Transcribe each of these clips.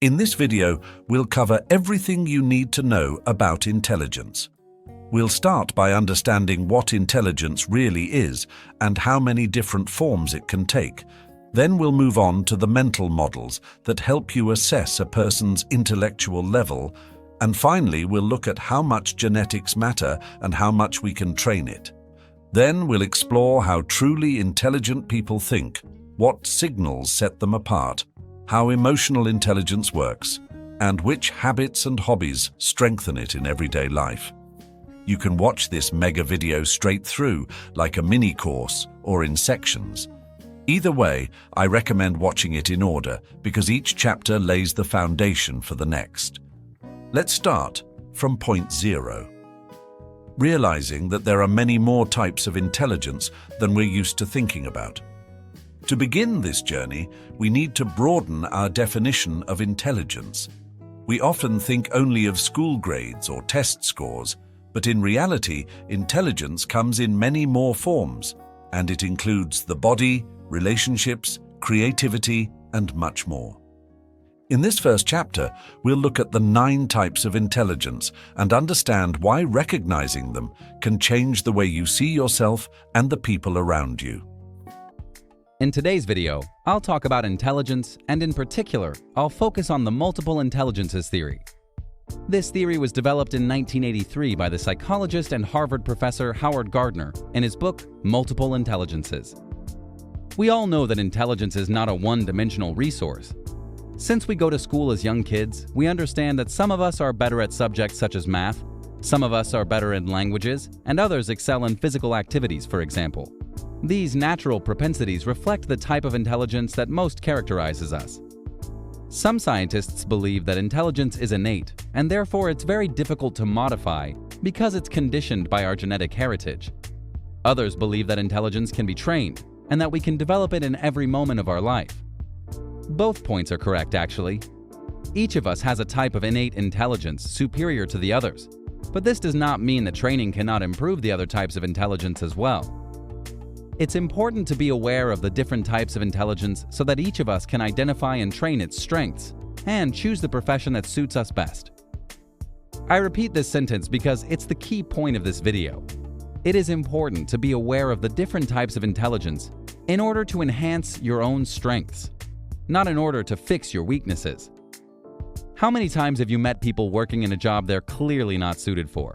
In this video, we'll cover everything you need to know about intelligence. We'll start by understanding what intelligence really is and how many different forms it can take. Then we'll move on to the mental models that help you assess a person's intellectual level. And finally, we'll look at how much genetics matter and how much we can train it. Then we'll explore how truly intelligent people think, what signals set them apart, how emotional intelligence works, and which habits and hobbies strengthen it in everyday life. You can watch this mega video straight through, like a mini course or in sections. Either way, I recommend watching it in order because each chapter lays the foundation for the next. Let's start from point zero. Realizing that there are many more types of intelligence than we're used to thinking about. To begin this journey, we need to broaden our definition of intelligence. We often think only of school grades or test scores, but in reality, intelligence comes in many more forms, and it includes the body, relationships, creativity, and much more. In this first chapter, we'll look at the 9 types of intelligence and understand why recognizing them can change the way you see yourself and the people around you. In today's video, I'll talk about intelligence, and in particular, I'll focus on the multiple intelligences theory. This theory was developed in 1983 by the psychologist and Harvard professor Howard Gardner in his book, Multiple Intelligences. We all know that intelligence is not a one-dimensional resource. Since we go to school as young kids, we understand that some of us are better at subjects such as math, some of us are better in languages, and others excel in physical activities, for example. These natural propensities reflect the type of intelligence that most characterizes us. Some scientists believe that intelligence is innate, and therefore it's very difficult to modify because it's conditioned by our genetic heritage. Others believe that intelligence can be trained, and that we can develop it in every moment of our life. Both points are correct, actually. Each of us has a type of innate intelligence superior to the others, but this does not mean that training cannot improve the other types of intelligence as well. It's important to be aware of the different types of intelligence so that each of us can identify and train its strengths and choose the profession that suits us best. I repeat this sentence because it's the key point of this video. It is important to be aware of the different types of intelligence in order to enhance your own strengths, not in order to fix your weaknesses. How many times have you met people working in a job they're clearly not suited for?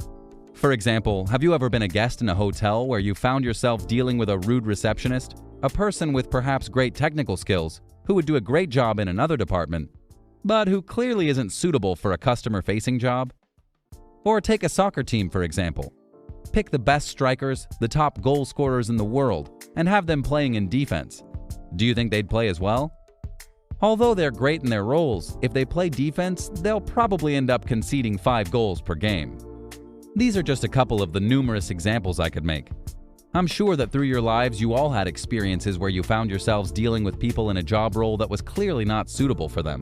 For example, have you ever been a guest in a hotel where you found yourself dealing with a rude receptionist, a person with perhaps great technical skills who would do a great job in another department, but who clearly isn't suitable for a customer-facing job? Or take a soccer team, for example. Pick the best strikers, the top goal scorers in the world, and have them playing in defense. Do you think they'd play as well? Although they're great in their roles, if they play defense, they'll probably end up conceding 5 goals per game. These are just a couple of the numerous examples I could make. I'm sure that through your lives you all had experiences where you found yourselves dealing with people in a job role that was clearly not suitable for them.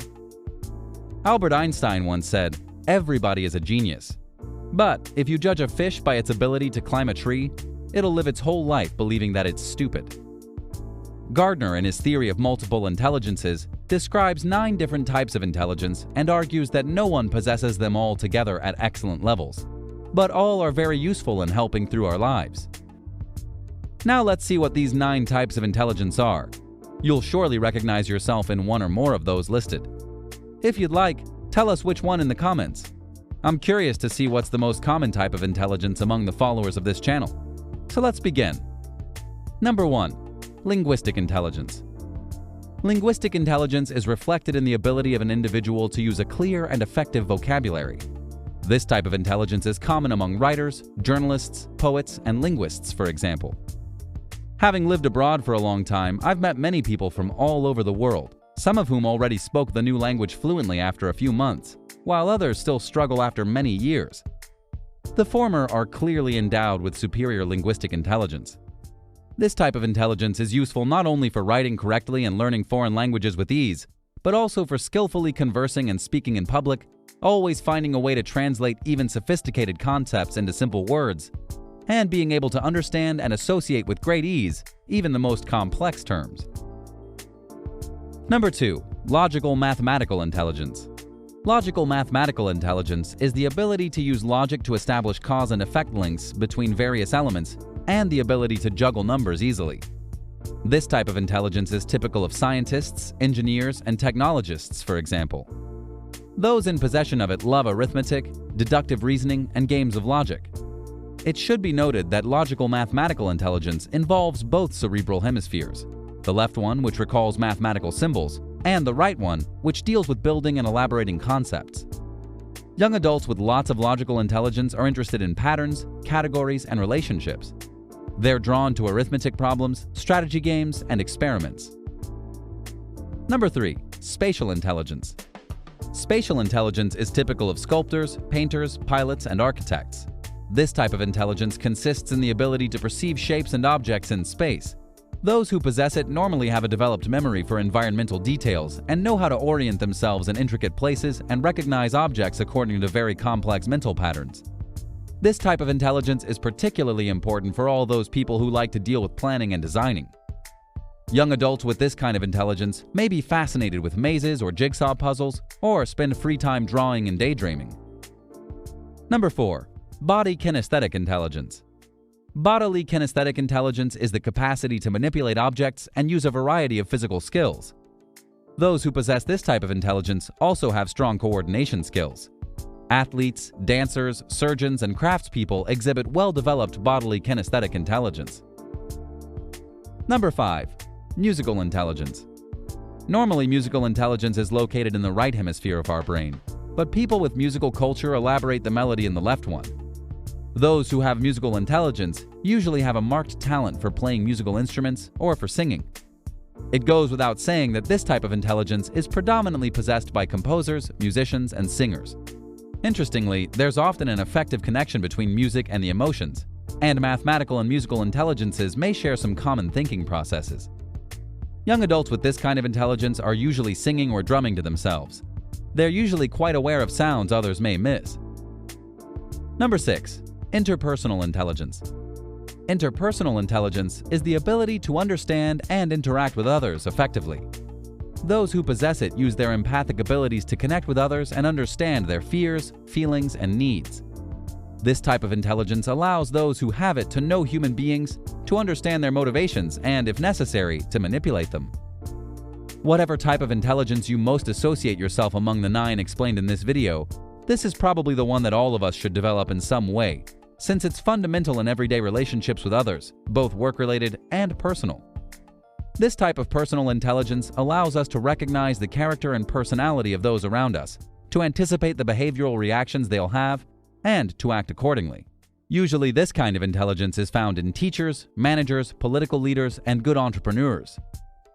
Albert Einstein once said, "Everybody is a genius. But if you judge a fish by its ability to climb a tree, it'll live its whole life believing that it's stupid." Gardner, in his theory of multiple intelligences, describes 9 different types of intelligence and argues that no one possesses them all together at excellent levels, but all are very useful in helping through our lives. Now let's see what these 9 types of intelligence are. You'll surely recognize yourself in one or more of those listed. If you'd like, tell us which one in the comments. I'm curious to see what's the most common type of intelligence among the followers of this channel. So let's begin. Number 1. Linguistic intelligence. Linguistic intelligence is reflected in the ability of an individual to use a clear and effective vocabulary. This type of intelligence is common among writers, journalists, poets, and linguists, for example. Having lived abroad for a long time, I've met many people from all over the world, some of whom already spoke the new language fluently after a few months, while others still struggle after many years. The former are clearly endowed with superior linguistic intelligence. This type of intelligence is useful not only for writing correctly and learning foreign languages with ease, but also for skillfully conversing and speaking in public, always finding a way to translate even sophisticated concepts into simple words, and being able to understand and associate with great ease even the most complex terms. Number 2. Logical mathematical intelligence. Logical mathematical intelligence is the ability to use logic to establish cause and effect links between various elements and the ability to juggle numbers easily. This type of intelligence is typical of scientists, engineers, and technologists, for example. Those in possession of it love arithmetic, deductive reasoning, and games of logic. It should be noted that logical mathematical intelligence involves both cerebral hemispheres, the left one, which recalls mathematical symbols, and the right one, which deals with building and elaborating concepts. Young adults with lots of logical intelligence are interested in patterns, categories, and relationships. They're drawn to arithmetic problems, strategy games, and experiments. Number 3. Spatial intelligence. Spatial intelligence is typical of sculptors, painters, pilots, and architects. This type of intelligence consists in the ability to perceive shapes and objects in space. Those who possess it normally have a developed memory for environmental details and know how to orient themselves in intricate places and recognize objects according to very complex mental patterns. This type of intelligence is particularly important for all those people who like to deal with planning and designing. Young adults with this kind of intelligence may be fascinated with mazes or jigsaw puzzles, or spend free time drawing and daydreaming. Number 4. Body kinesthetic intelligence. Bodily kinesthetic intelligence is the capacity to manipulate objects and use a variety of physical skills. Those who possess this type of intelligence also have strong coordination skills. Athletes, dancers, surgeons, and craftspeople exhibit well-developed bodily kinesthetic intelligence. Number 5. Musical intelligence. Normally, musical intelligence is located in the right hemisphere of our brain, but people with musical culture elaborate the melody in the left one. Those who have musical intelligence usually have a marked talent for playing musical instruments or for singing. It goes without saying that this type of intelligence is predominantly possessed by composers, musicians, and singers. Interestingly, there's often an effective connection between music and the emotions, and mathematical and musical intelligences may share some common thinking processes. Young adults with this kind of intelligence are usually singing or drumming to themselves. They're usually quite aware of sounds others may miss. Number 6. Interpersonal intelligence. Interpersonal intelligence is the ability to understand and interact with others effectively. Those who possess it use their empathic abilities to connect with others and understand their fears, feelings, and needs. This type of intelligence allows those who have it to know human beings, to understand their motivations, and, if necessary, to manipulate them. Whatever type of intelligence you most associate yourself among the 9 explained in this video, this is probably the one that all of us should develop in some way, since it's fundamental in everyday relationships with others, both work-related and personal. This type of personal intelligence allows us to recognize the character and personality of those around us, to anticipate the behavioral reactions they'll have, and to act accordingly. Usually, this kind of intelligence is found in teachers, managers, political leaders, and good entrepreneurs.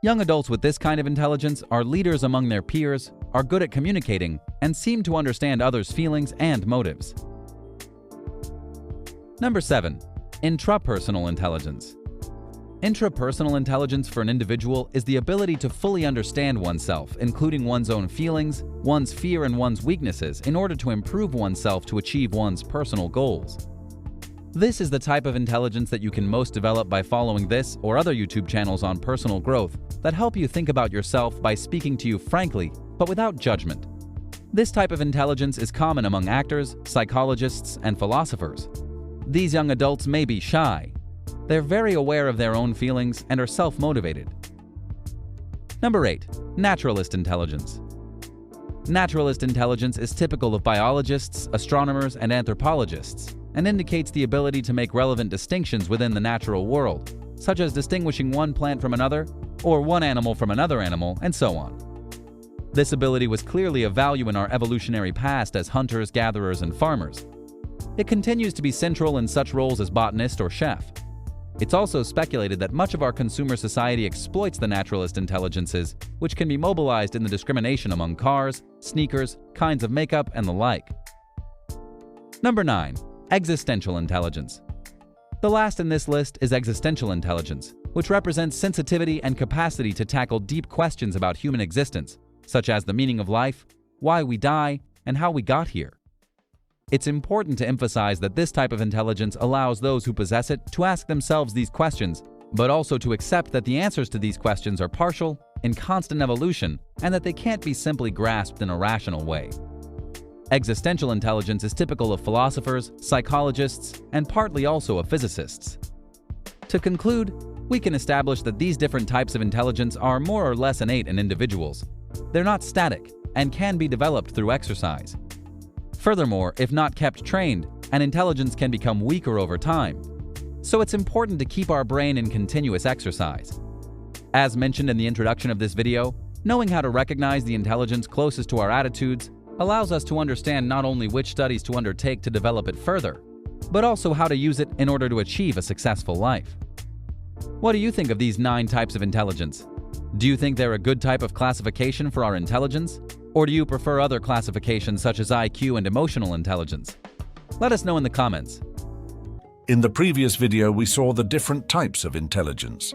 Young adults with this kind of intelligence are leaders among their peers, are good at communicating, and seem to understand others' feelings and motives. Number 7. Intrapersonal intelligence. Intrapersonal intelligence for an individual is the ability to fully understand oneself, including one's own feelings, one's fear, and one's weaknesses in order to improve oneself to achieve one's personal goals. This is the type of intelligence that you can most develop by following this or other YouTube channels on personal growth that help you think about yourself by speaking to you frankly, but without judgment. This type of intelligence is common among actors, psychologists, and philosophers. These young adults may be shy. They're very aware of their own feelings and are self-motivated. Number 8. Naturalist intelligence. Naturalist intelligence is typical of biologists, astronomers, and anthropologists, and indicates the ability to make relevant distinctions within the natural world, such as distinguishing one plant from another, or one animal from another animal, and so on. This ability was clearly of value in our evolutionary past as hunters, gatherers, and farmers. It continues to be central in such roles as botanist or chef. It's also speculated that much of our consumer society exploits the naturalist intelligences, which can be mobilized in the discrimination among cars, sneakers, kinds of makeup, and the like. Number 9. Existential intelligence. The last in this list is existential intelligence, which represents sensitivity and capacity to tackle deep questions about human existence, such as the meaning of life, why we die, and how we got here. It's important to emphasize that this type of intelligence allows those who possess it to ask themselves these questions, but also to accept that the answers to these questions are partial, in constant evolution and that they can't be simply grasped in a rational way. Existential intelligence is typical of philosophers, psychologists, and partly also of physicists. To conclude, we can establish that these different types of intelligence are more or less innate in individuals. They're not static and can be developed through exercise. Furthermore, if not kept trained, an intelligence can become weaker over time. So it's important to keep our brain in continuous exercise. As mentioned in the introduction of this video, knowing how to recognize the intelligence closest to our attitudes allows us to understand not only which studies to undertake to develop it further, but also how to use it in order to achieve a successful life. What do you think of these 9 types of intelligence? Do you think they're a good type of classification for our intelligence? Or do you prefer other classifications such as IQ and emotional intelligence? Let us know in the comments. In the previous video, we saw the different types of intelligence.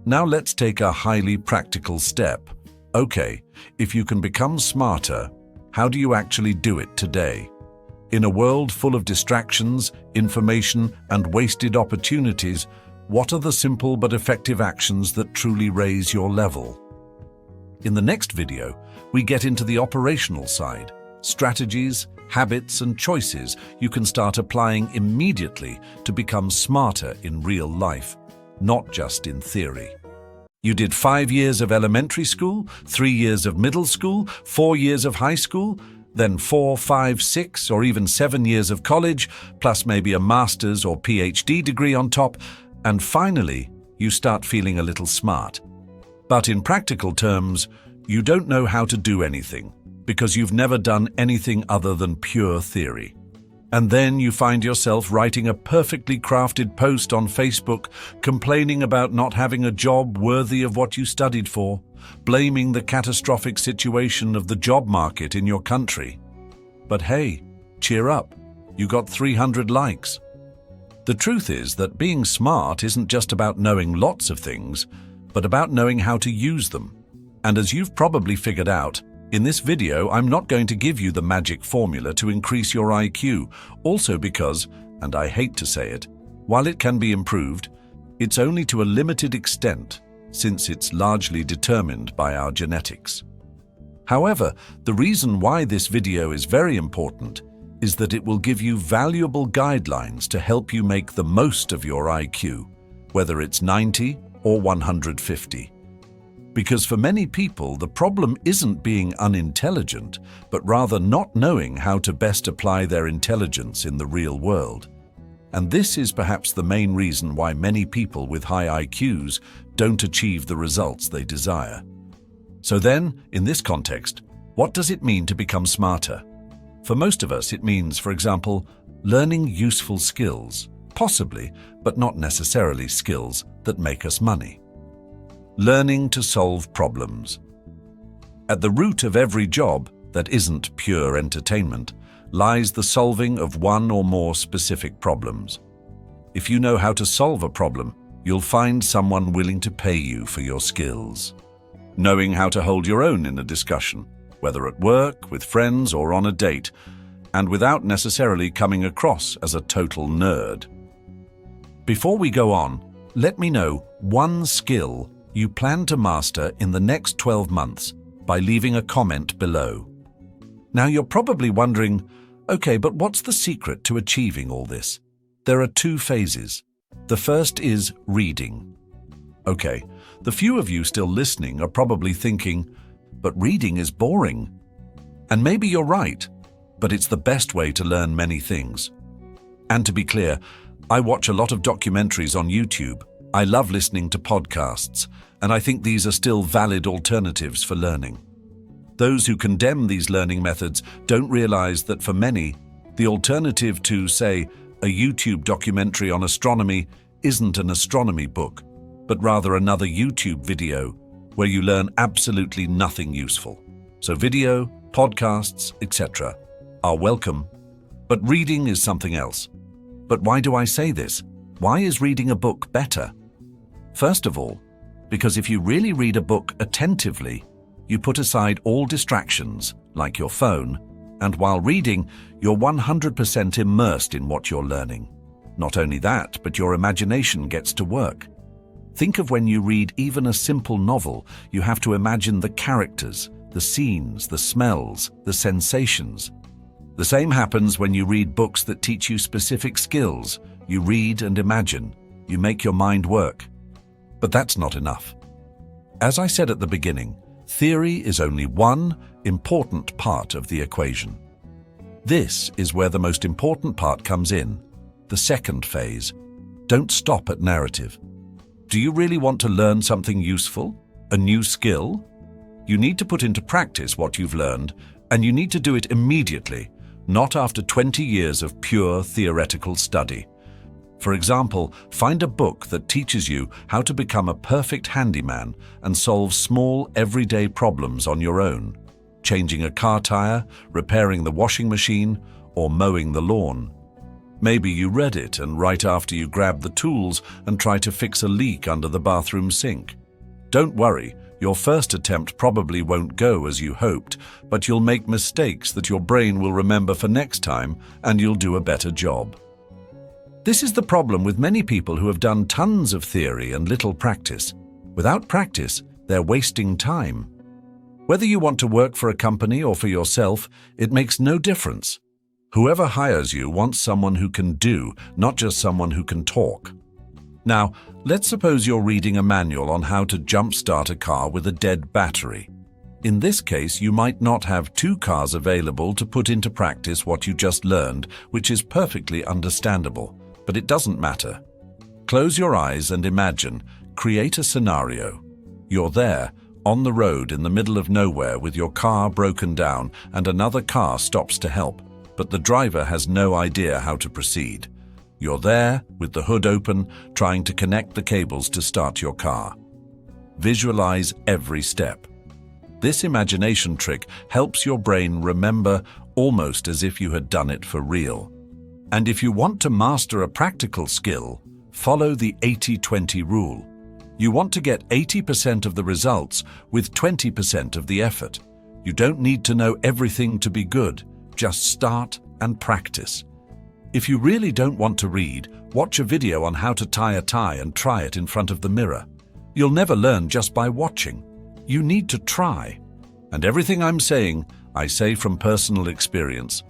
Now let's take a highly practical step. Okay, if you can become smarter, how do you actually do it today? In a world full of distractions, information, and wasted opportunities, what are the simple but effective actions that truly raise your level? In the next video, we get into the operational side, strategies, habits, and choices you can start applying immediately to become smarter in real life, not just in theory. You did 5 years of elementary school, 3 years of middle school, 4 years of high school, then 4, 5, 6, or even 7 years of college, plus maybe a master's or PhD degree on top, and finally, you start feeling a little smart. But in practical terms, you don't know how to do anything because you've never done anything other than pure theory. And then you find yourself writing a perfectly crafted post on Facebook, complaining about not having a job worthy of what you studied for, blaming the catastrophic situation of the job market in your country. But hey, cheer up, you got 300 likes. The truth is that being smart isn't just about knowing lots of things, but about knowing how to use them. And as you've probably figured out, in this video, I'm not going to give you the magic formula to increase your IQ, also because, and I hate to say it, while it can be improved, it's only to a limited extent, since it's largely determined by our genetics. However, the reason why this video is very important is that it will give you valuable guidelines to help you make the most of your IQ, whether it's 90 or 150. Because for many people, the problem isn't being unintelligent, but rather not knowing how to best apply their intelligence in the real world. And this is perhaps the main reason why many people with high IQs don't achieve the results they desire. So then, in this context, what does it mean to become smarter? For most of us, it means, for example, learning useful skills, possibly, but not necessarily skills that make us money. Learning to solve problems. At the root of every job that isn't pure entertainment lies the solving of one or more specific problems. If you know how to solve a problem, you'll find someone willing to pay you for your skills. Knowing how to hold your own in a discussion, whether at work, with friends, or on a date, and without necessarily coming across as a total nerd. Before we go on, let me know one skill you plan to master in the next 12 months by leaving a comment below. Now you're probably wondering, okay, but what's the secret to achieving all this? There are 2 phases. The first is reading. Okay, the few of you still listening are probably thinking, but reading is boring. And maybe you're right, but it's the best way to learn many things. And to be clear, I watch a lot of documentaries on YouTube. I love listening to podcasts, and I think these are still valid alternatives for learning. Those who condemn these learning methods don't realize that for many, the alternative to, say, a YouTube documentary on astronomy isn't an astronomy book, but rather another YouTube video where you learn absolutely nothing useful. So video, podcasts, etc. are welcome, but reading is something else. But why do I say this? Why is reading a book better? First of all, because if you really read a book attentively, you put aside all distractions, like your phone, and while reading, you're 100% immersed in what you're learning. Not only that, but your imagination gets to work. Think of when you read even a simple novel, you have to imagine the characters, the scenes, the smells, the sensations. The same happens when you read books that teach you specific skills. You read and imagine. You make your mind work. But that's not enough. As I said at the beginning, theory is only one important part of the equation. This is where the most important part comes in, the second phase. Don't stop at narrative. Do you really want to learn something useful? A new skill? You need to put into practice what you've learned, and you need to do it immediately, not after 20 years of pure theoretical study. For example, find a book that teaches you how to become a perfect handyman and solve small, everyday problems on your own, changing a car tire, repairing the washing machine, or mowing the lawn. Maybe you read it and right after you grab the tools and try to fix a leak under the bathroom sink. Don't worry, your first attempt probably won't go as you hoped, but you'll make mistakes that your brain will remember for next time and you'll do a better job. This is the problem with many people who have done tons of theory and little practice. Without practice, they're wasting time. Whether you want to work for a company or for yourself, it makes no difference. Whoever hires you wants someone who can do, not just someone who can talk. Now, let's suppose you're reading a manual on how to jump-start a car with a dead battery. In this case, you might not have two cars available to put into practice what you just learned, which is perfectly understandable, but it doesn't matter. Close your eyes and imagine, create a scenario. You're there, on the road in the middle of nowhere with your car broken down and another car stops to help, but the driver has no idea how to proceed. You're there, with the hood open, trying to connect the cables to start your car. Visualize every step. This imagination trick helps your brain remember almost as if you had done it for real. And if you want to master a practical skill, follow the 80-20 rule. You want to get 80% of the results with 20% of the effort. You don't need to know everything to be good. Just start and practice. If you really don't want to read, watch a video on how to tie a tie and try it in front of the mirror. You'll never learn just by watching. You need to try. And everything I'm saying, I say from personal experience.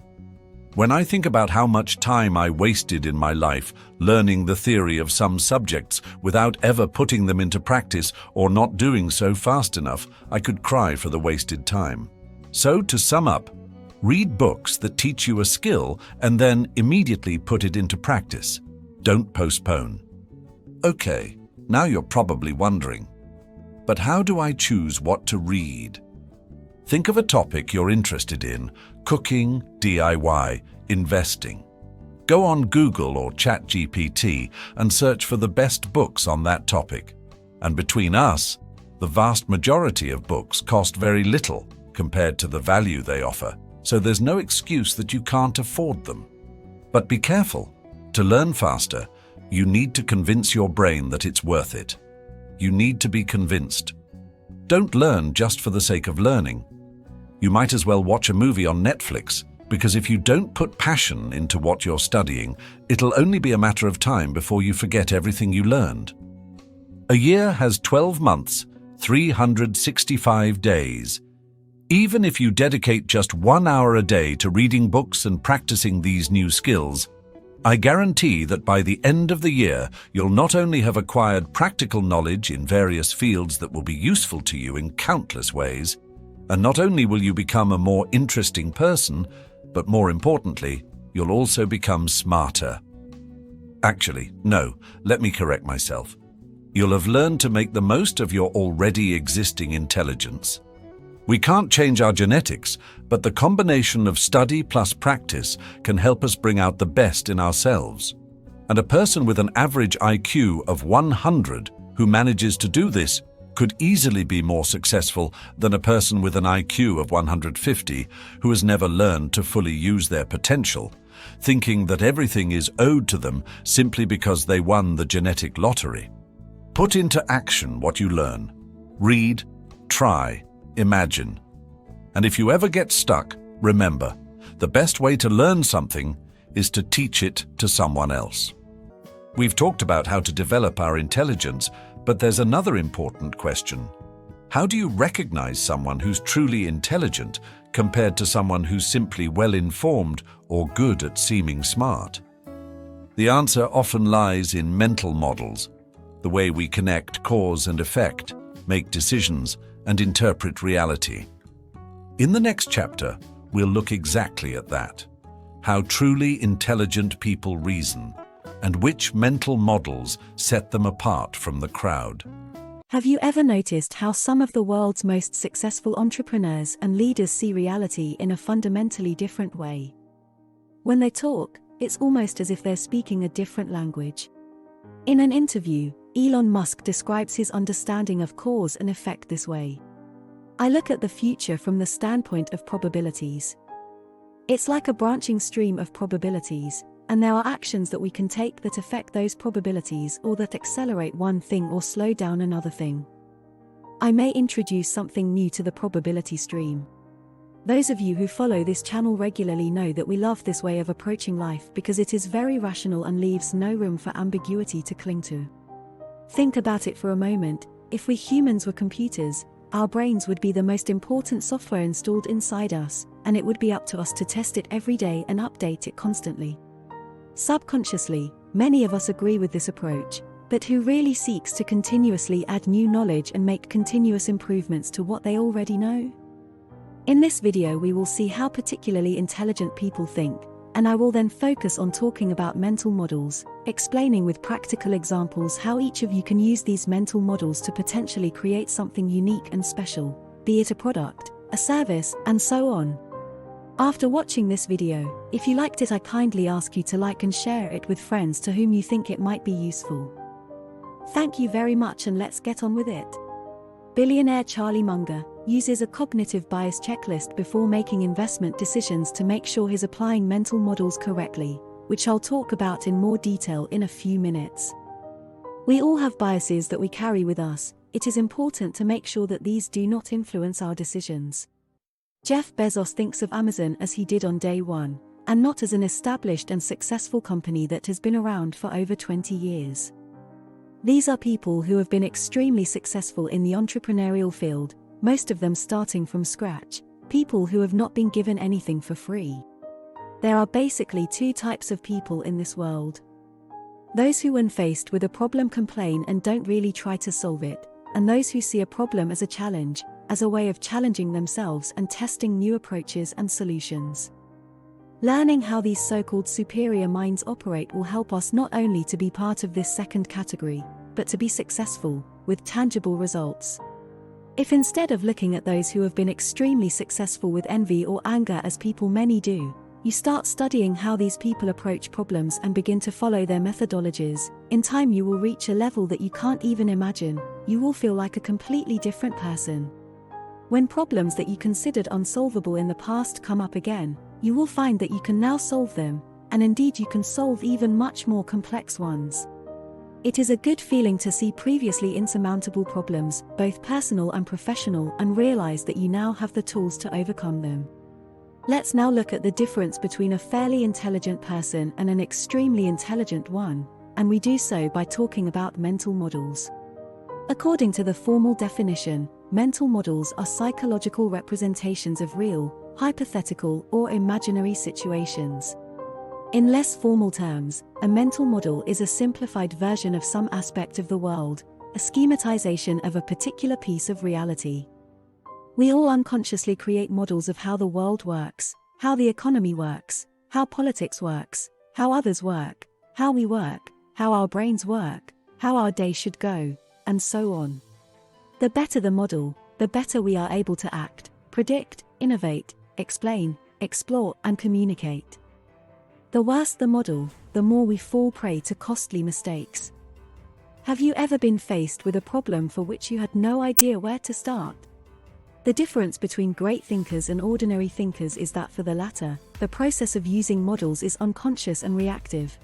When I think about how much time I wasted in my life learning the theory of some subjects without ever putting them into practice or not doing so fast enough, I could cry for the wasted time. So, to sum up, read books that teach you a skill and then immediately put it into practice. Don't postpone. Okay, now you're probably wondering, but how do I choose what to read? Think of a topic you're interested in: cooking, DIY, investing. Go on Google or ChatGPT and search for the best books on that topic. And between us, the vast majority of books cost very little compared to the value they offer, so there's no excuse that you can't afford them. But be careful. To learn faster, you need to convince your brain that it's worth it. You need to be convinced. Don't learn just for the sake of learning. You might as well watch a movie on Netflix, because if you don't put passion into what you're studying, it'll only be a matter of time before you forget everything you learned. A year has 12 months, 365 days. Even if you dedicate just 1 hour a day to reading books and practicing these new skills, I guarantee that by the end of the year, you'll not only have acquired practical knowledge in various fields that will be useful to you in countless ways, and not only will you become a more interesting person, but more importantly, you'll also become smarter. Actually, no, let me correct myself. You'll have learned to make the most of your already existing intelligence. We can't change our genetics, but the combination of study plus practice can help us bring out the best in ourselves. And a person with an average IQ of 100 who manages to do this could easily be more successful than a person with an IQ of 150 who has never learned to fully use their potential, thinking that everything is owed to them simply because they won the genetic lottery. Put into action what you learn. Read, try, imagine. And if you ever get stuck, remember, the best way to learn something is to teach it to someone else. We've talked about how to develop our intelligence, But there's another important question. How do you recognize someone who's truly intelligent compared to someone who's simply well-informed or good at seeming smart? The answer often lies in mental models, the way we connect cause and effect, make decisions, and interpret reality. In the next chapter, we'll look exactly at that: how truly intelligent people reason, and which mental models set them apart from the crowd. Have you ever noticed how some of the world's most successful entrepreneurs and leaders see reality in a fundamentally different way? When they talk, it's almost as if they're speaking a different language. In an interview, Elon Musk describes his understanding of cause and effect this way: "I look at the future from the standpoint of probabilities. It's like a branching stream of probabilities, and there are actions that we can take that affect those probabilities or that accelerate one thing or slow down another thing. I may introduce something new to the probability stream." Those of you who follow this channel regularly know that we love this way of approaching life because it is very rational and leaves no room for ambiguity to cling to. Think about it for a moment. If we humans were computers, our brains would be the most important software installed inside us, and it would be up to us to test it every day and update it constantly. Subconsciously, many of us agree with this approach, but who really seeks to continuously add new knowledge and make continuous improvements to what they already know? In this video we will see how particularly intelligent people think, and I will then focus on talking about mental models, explaining with practical examples how each of you can use these mental models to potentially create something unique and special, be it a product, a service, and so on. After watching this video, if you liked it, I kindly ask you to like and share it with friends to whom you think it might be useful. Thank you very much, and let's get on with it. Billionaire Charlie Munger uses a cognitive bias checklist before making investment decisions to make sure he's applying mental models correctly, which I'll talk about in more detail in a few minutes. We all have biases that we carry with us. It is important to make sure that these do not influence our decisions. Jeff Bezos thinks of Amazon as he did on day one, and not as an established and successful company that has been around for over 20 years. These are people who have been extremely successful in the entrepreneurial field, most of them starting from scratch, people who have not been given anything for free. There are basically two types of people in this world. Those who, when faced with a problem, complain and don't really try to solve it, and those who see a problem as a challenge, as a way of challenging themselves and testing new approaches and solutions. Learning how these so-called superior minds operate will help us not only to be part of this second category, but to be successful, with tangible results. If instead of looking at those who have been extremely successful with envy or anger, as people many do, you start studying how these people approach problems and begin to follow their methodologies, in time you will reach a level that you can't even imagine. You will feel like a completely different person. When problems that you considered unsolvable in the past come up again, you will find that you can now solve them, and indeed you can solve even much more complex ones. It is a good feeling to see previously insurmountable problems, both personal and professional, and realize that you now have the tools to overcome them. Let's now look at the difference between a fairly intelligent person and an extremely intelligent one, and we do so by talking about mental models. According to the formal definition, mental models are psychological representations of real, hypothetical, or imaginary situations. In less formal terms, a mental model is a simplified version of some aspect of the world, a schematization of a particular piece of reality. We all unconsciously create models of how the world works, how the economy works, how politics works, how others work, how we work, how our brains work, how our day should go, and so on. The better the model, the better we are able to act, predict, innovate, explain, explore, and communicate. The worse the model, the more we fall prey to costly mistakes. Have you ever been faced with a problem for which you had no idea where to start? The difference between great thinkers and ordinary thinkers is that for the latter, the process of using models is unconscious and reactive.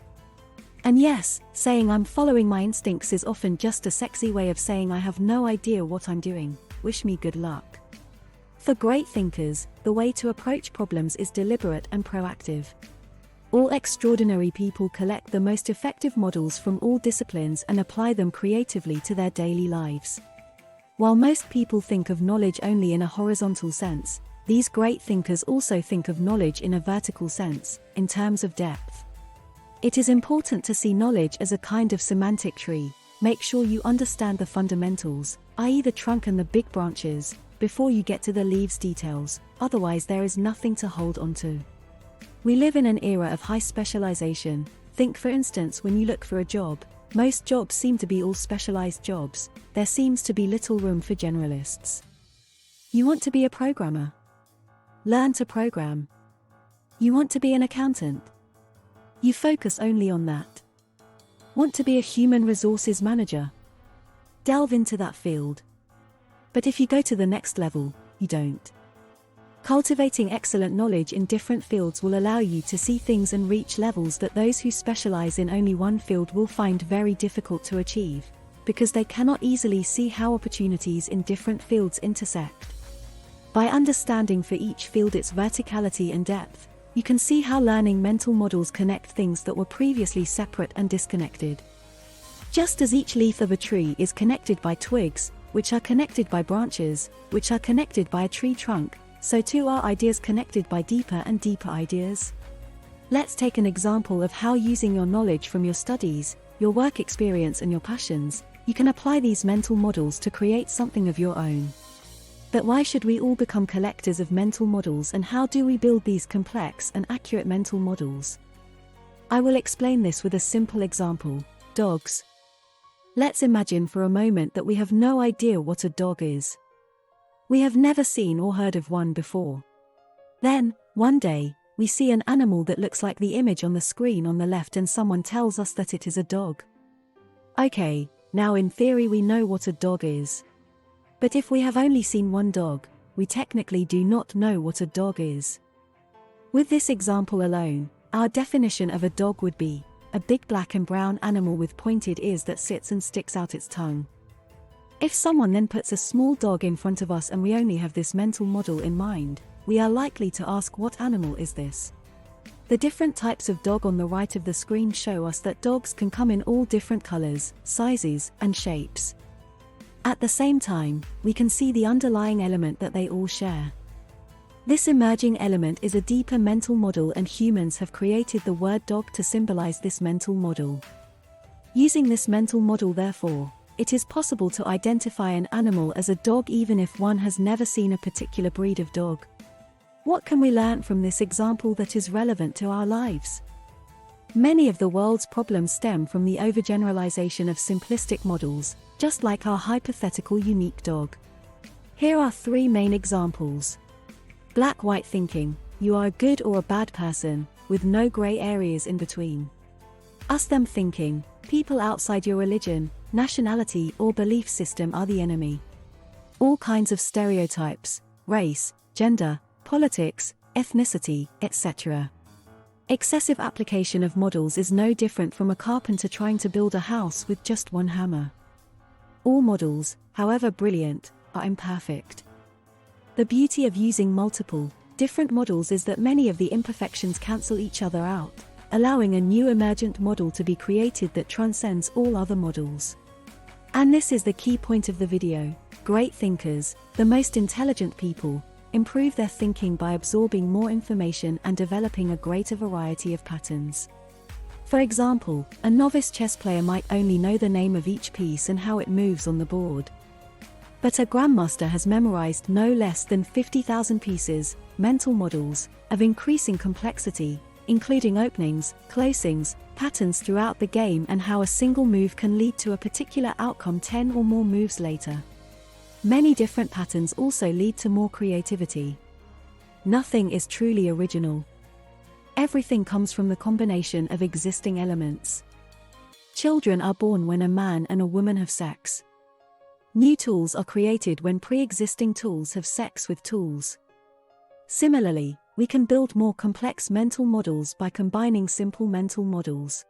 And yes, saying I'm following my instincts is often just a sexy way of saying I have no idea what I'm doing, wish me good luck. For great thinkers, the way to approach problems is deliberate and proactive. All extraordinary people collect the most effective models from all disciplines and apply them creatively to their daily lives. While most people think of knowledge only in a horizontal sense, these great thinkers also think of knowledge in a vertical sense, in terms of depth. It is important to see knowledge as a kind of semantic tree. Make sure you understand the fundamentals, i.e. the trunk and the big branches, before you get to the leaves details, otherwise there is nothing to hold on to. We live in an era of high specialization. Think for instance when you look for a job, most jobs seem to be all specialized jobs. There seems to be little room for generalists. You want to be a programmer? Learn to program. You want to be an accountant? You focus only on that. Want to be a human resources manager? Delve into that field. But if you go to the next level, you don't. Cultivating excellent knowledge in different fields will allow you to see things and reach levels that those who specialize in only one field will find very difficult to achieve, because they cannot easily see how opportunities in different fields intersect. By understanding for each field its verticality and depth, you can see how learning mental models connect things that were previously separate and disconnected. Just as each leaf of a tree is connected by twigs, which are connected by branches, which are connected by a tree trunk, so too are ideas connected by deeper and deeper ideas. Let's take an example of how using your knowledge from your studies, your work experience and your passions, you can apply these mental models to create something of your own. But why should we all become collectors of mental models, and how do we build these complex and accurate mental models? I will explain this with a simple example: dogs. Let's imagine for a moment that we have no idea what a dog is. We have never seen or heard of one before. Then, one day, we see an animal that looks like the image on the screen on the left and someone tells us that it is a dog. Okay, now in theory we know what a dog is. But if we have only seen one dog, we technically do not know what a dog is. With this example alone, our definition of a dog would be a big black and brown animal with pointed ears that sits and sticks out its tongue. If someone then puts a small dog in front of us and we only have this mental model in mind, we are likely to ask, what animal is this? The different types of dog on the right of the screen show us that dogs can come in all different colors, sizes, and shapes. At the same time, we can see the underlying element that they all share. This emerging element is a deeper mental model, and humans have created the word dog to symbolize this mental model. Using this mental model, therefore, it is possible to identify an animal as a dog even if one has never seen a particular breed of dog. What can we learn from this example that is relevant to our lives? Many of the world's problems stem from the overgeneralization of simplistic models, just like our hypothetical unique dog. Here are 3 main examples. Black-white thinking: you are a good or a bad person, with no gray areas in between. Us-them thinking: people outside your religion, nationality, or belief system are the enemy. All kinds of stereotypes: race, gender, politics, ethnicity, etc. Excessive application of models is no different from a carpenter trying to build a house with just one hammer. All models, however brilliant, are imperfect. The beauty of using multiple, different models is that many of the imperfections cancel each other out, allowing a new emergent model to be created that transcends all other models. And this is the key point of the video: great thinkers, the most intelligent people, improve their thinking by absorbing more information and developing a greater variety of patterns. For example, a novice chess player might only know the name of each piece and how it moves on the board. But a grandmaster has memorized no less than 50,000 pieces, mental models, of increasing complexity, including openings, closings, patterns throughout the game, and how a single move can lead to a particular outcome 10 or more moves later. Many different patterns also lead to more creativity. Nothing is truly original. Everything comes from the combination of existing elements. Children are born when a man and a woman have sex. New tools are created when pre-existing tools have sex with tools. Similarly, we can build more complex mental models by combining simple mental models.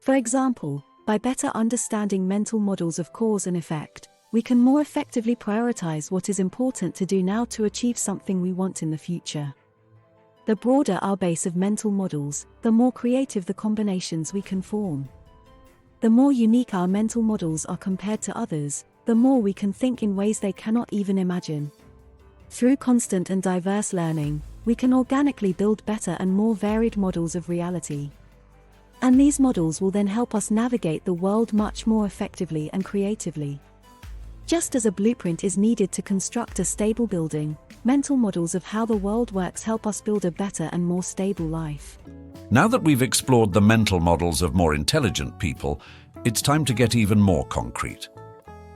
For example, by better understanding mental models of cause and effect, we can more effectively prioritize what is important to do now to achieve something we want in the future. The broader our base of mental models, the more creative the combinations we can form. The more unique our mental models are compared to others, the more we can think in ways they cannot even imagine. Through constant and diverse learning, we can organically build better and more varied models of reality. And these models will then help us navigate the world much more effectively and creatively. Just as a blueprint is needed to construct a stable building, mental models of how the world works help us build a better and more stable life. Now that we've explored the mental models of more intelligent people, it's time to get even more concrete.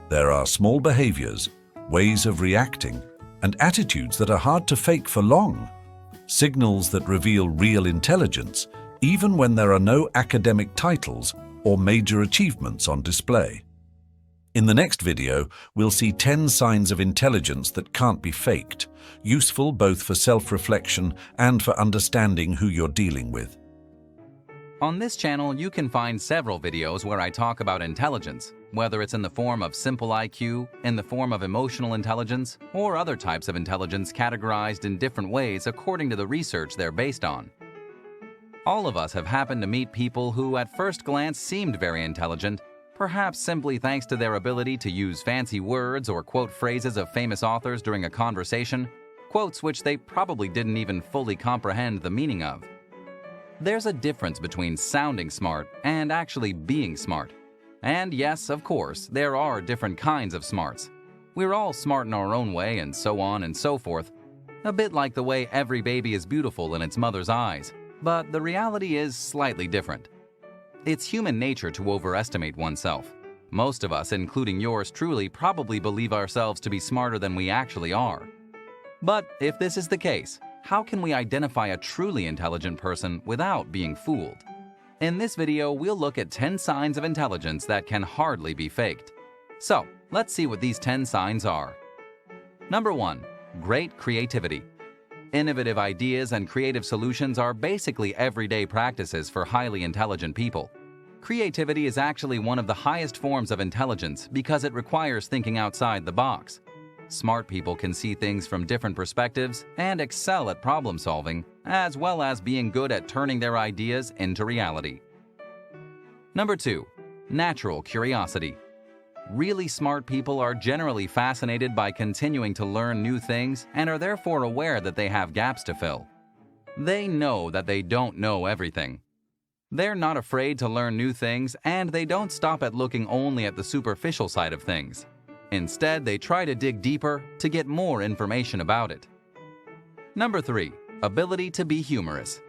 There are small behaviors, ways of reacting, and attitudes that are hard to fake for long. Signals that reveal real intelligence, even when there are no academic titles or major achievements on display. In the next video, we'll see 10 signs of intelligence that can't be faked, useful both for self-reflection and for understanding who you're dealing with. On this channel, you can find several videos where I talk about intelligence, whether it's in the form of simple IQ, in the form of emotional intelligence, or other types of intelligence categorized in different ways according to the research they're based on. All of us have happened to meet people who at first glance seemed very intelligent, perhaps simply thanks to their ability to use fancy words or quote phrases of famous authors during a conversation, quotes which they probably didn't even fully comprehend the meaning of. There's a difference between sounding smart and actually being smart. And yes, of course, there are different kinds of smarts. We're all smart in our own way and so on and so forth. A bit like the way every baby is beautiful in its mother's eyes. But the reality is slightly different. It's human nature to overestimate oneself. Most of us, including yours truly, probably believe ourselves to be smarter than we actually are. But if this is the case, how can we identify a truly intelligent person without being fooled? In this video, we'll look at 10 signs of intelligence that can hardly be faked. So, let's see what these 10 signs are. Number 1. Great creativity. Innovative ideas and creative solutions are basically everyday practices for highly intelligent people. Creativity is actually one of the highest forms of intelligence because it requires thinking outside the box. Smart people can see things from different perspectives and excel at problem solving, as well as being good at turning their ideas into reality. Number 2. Natural curiosity. Really smart people are generally fascinated by continuing to learn new things and are therefore aware that they have gaps to fill. They know that they don't know everything. They're not afraid to learn new things, and they don't stop at looking only at the superficial side of things. Instead, they try to dig deeper to get more information about it. Number 3. Ability to be humorous.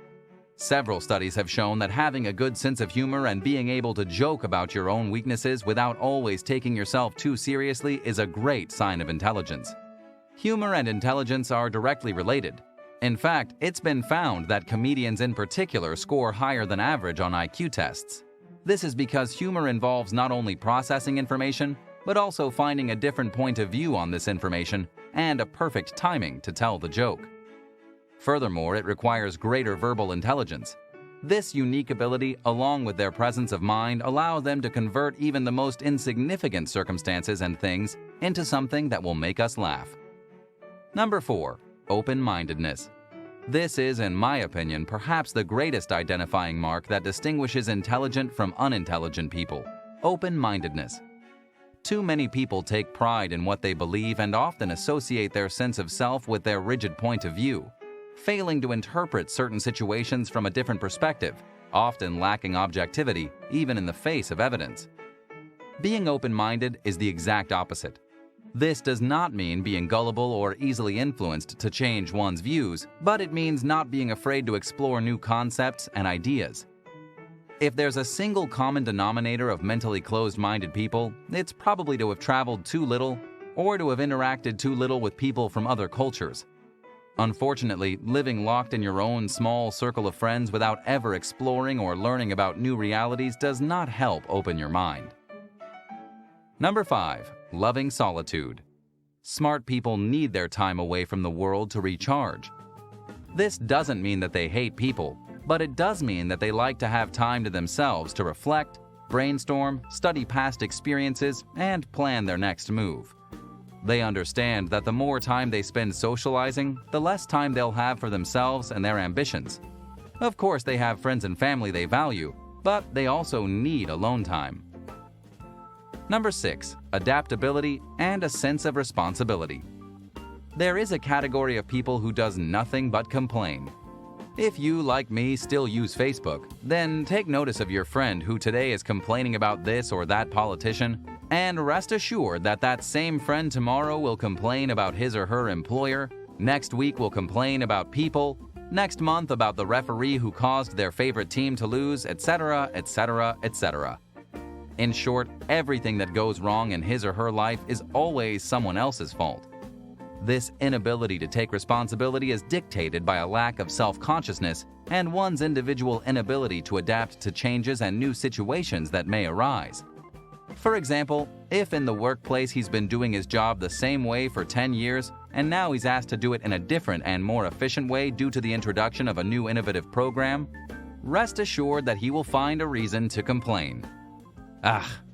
Several studies have shown that having a good sense of humor and being able to joke about your own weaknesses without always taking yourself too seriously is a great sign of intelligence. Humor and intelligence are directly related. In fact, it's been found that comedians in particular score higher than average on IQ tests. This is because humor involves not only processing information, but also finding a different point of view on this information and a perfect timing to tell the joke. Furthermore, it requires greater verbal intelligence. This unique ability, along with their presence of mind, allows them to convert even the most insignificant circumstances and things into something that will make us laugh. Number 4. Open-mindedness. This is, in my opinion, perhaps the greatest identifying mark that distinguishes intelligent from unintelligent people. Open-mindedness. Too many people take pride in what they believe and often associate their sense of self with their rigid point of view, failing to interpret certain situations from a different perspective, often lacking objectivity, even in the face of evidence. Being open-minded is the exact opposite. This does not mean being gullible or easily influenced to change one's views, but it means not being afraid to explore new concepts and ideas. If there's a single common denominator of mentally closed-minded people, it's probably to have traveled too little or to have interacted too little with people from other cultures. Unfortunately, living locked in your own small circle of friends without ever exploring or learning about new realities does not help open your mind. Number 5. Loving solitude. Smart people need their time away from the world to recharge. This doesn't mean that they hate people, but it does mean that they like to have time to themselves to reflect, brainstorm, study past experiences, and plan their next move. They understand that the more time they spend socializing, the less time they'll have for themselves and their ambitions. Of course, they have friends and family they value, but they also need alone time. Number 6, adaptability and a sense of responsibility. There is a category of people who does nothing but complain. If you, like me, still use Facebook, then take notice of your friend who today is complaining about this or that politician, and rest assured that that same friend tomorrow will complain about his or her employer, next week will complain about people, next month about the referee who caused their favorite team to lose, etc., etc., etc. In short, everything that goes wrong in his or her life is always someone else's fault. This inability to take responsibility is dictated by a lack of self-consciousness and one's individual inability to adapt to changes and new situations that may arise. For example, if in the workplace he's been doing his job the same way for 10 years and now he's asked to do it in a different and more efficient way due to the introduction of a new innovative program, rest assured that he will find a reason to complain.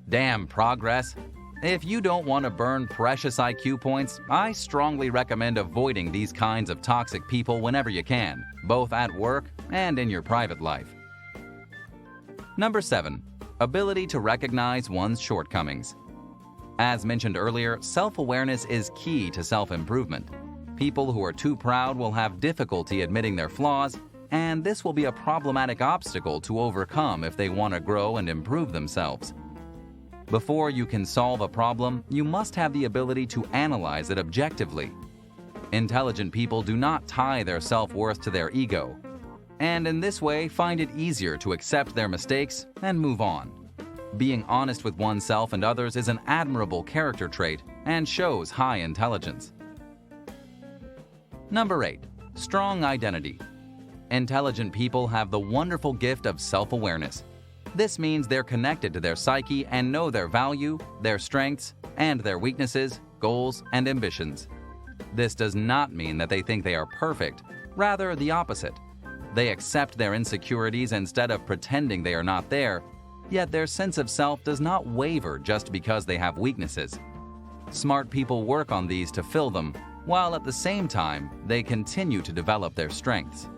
Damn progress. If you don't want to burn precious IQ points, I strongly recommend avoiding these kinds of toxic people whenever you can, both at work and in your private life. Number 7, ability to recognize one's shortcomings. As mentioned earlier, self-awareness is key to self-improvement. People who are too proud will have difficulty admitting their flaws, and this will be a problematic obstacle to overcome if they want to grow and improve themselves. Before you can solve a problem, you must have the ability to analyze it objectively. Intelligent people do not tie their self-worth to their ego, and in this way find it easier to accept their mistakes and move on. Being honest with oneself and others is an admirable character trait and shows high intelligence. Number 8, strong identity. Intelligent people have the wonderful gift of self-awareness. This means they're connected to their psyche and know their value, their strengths, and their weaknesses, goals, and ambitions. This does not mean that they think they are perfect, rather the opposite. They accept their insecurities instead of pretending they are not there, yet their sense of self does not waver just because they have weaknesses. Smart people work on these to fill them, while at the same time, they continue to develop their strengths.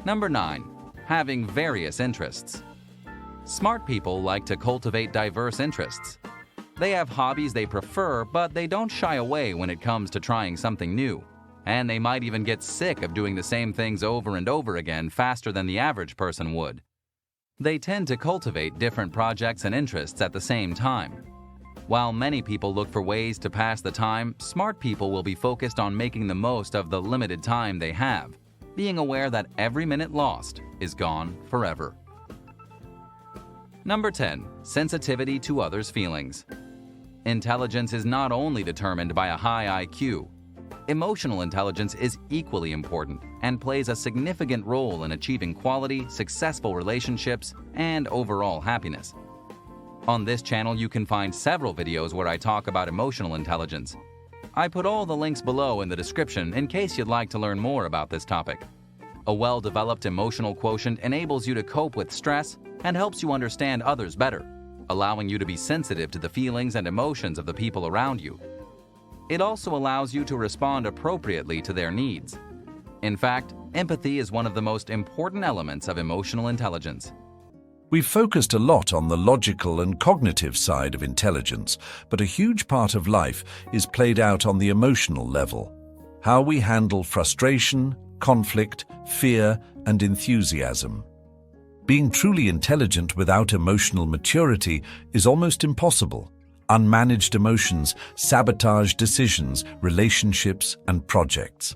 Number 9, having various interests. Smart people like to cultivate diverse interests. They have hobbies they prefer, but they don't shy away when it comes to trying something new. And they might even get sick of doing the same things over and over again faster than the average person would. They tend to cultivate different projects and interests at the same time. While many people look for ways to pass the time, smart people will be focused on making the most of the limited time they have, being aware that every minute lost is gone forever. Number 10, sensitivity to others' feelings. Intelligence is not only determined by a high IQ. Emotional intelligence is equally important and plays a significant role in achieving quality, successful relationships, and overall happiness. On this channel, you can find several videos where I talk about emotional intelligence. I put all the links below in the description in case you'd like to learn more about this topic. A well-developed emotional quotient enables you to cope with stress and helps you understand others better, allowing you to be sensitive to the feelings and emotions of the people around you. It also allows you to respond appropriately to their needs. In fact, empathy is one of the most important elements of emotional intelligence. We've focused a lot on the logical and cognitive side of intelligence, but a huge part of life is played out on the emotional level. How we handle frustration, conflict, fear, and enthusiasm. Being truly intelligent without emotional maturity is almost impossible. Unmanaged emotions sabotage decisions, relationships, and projects.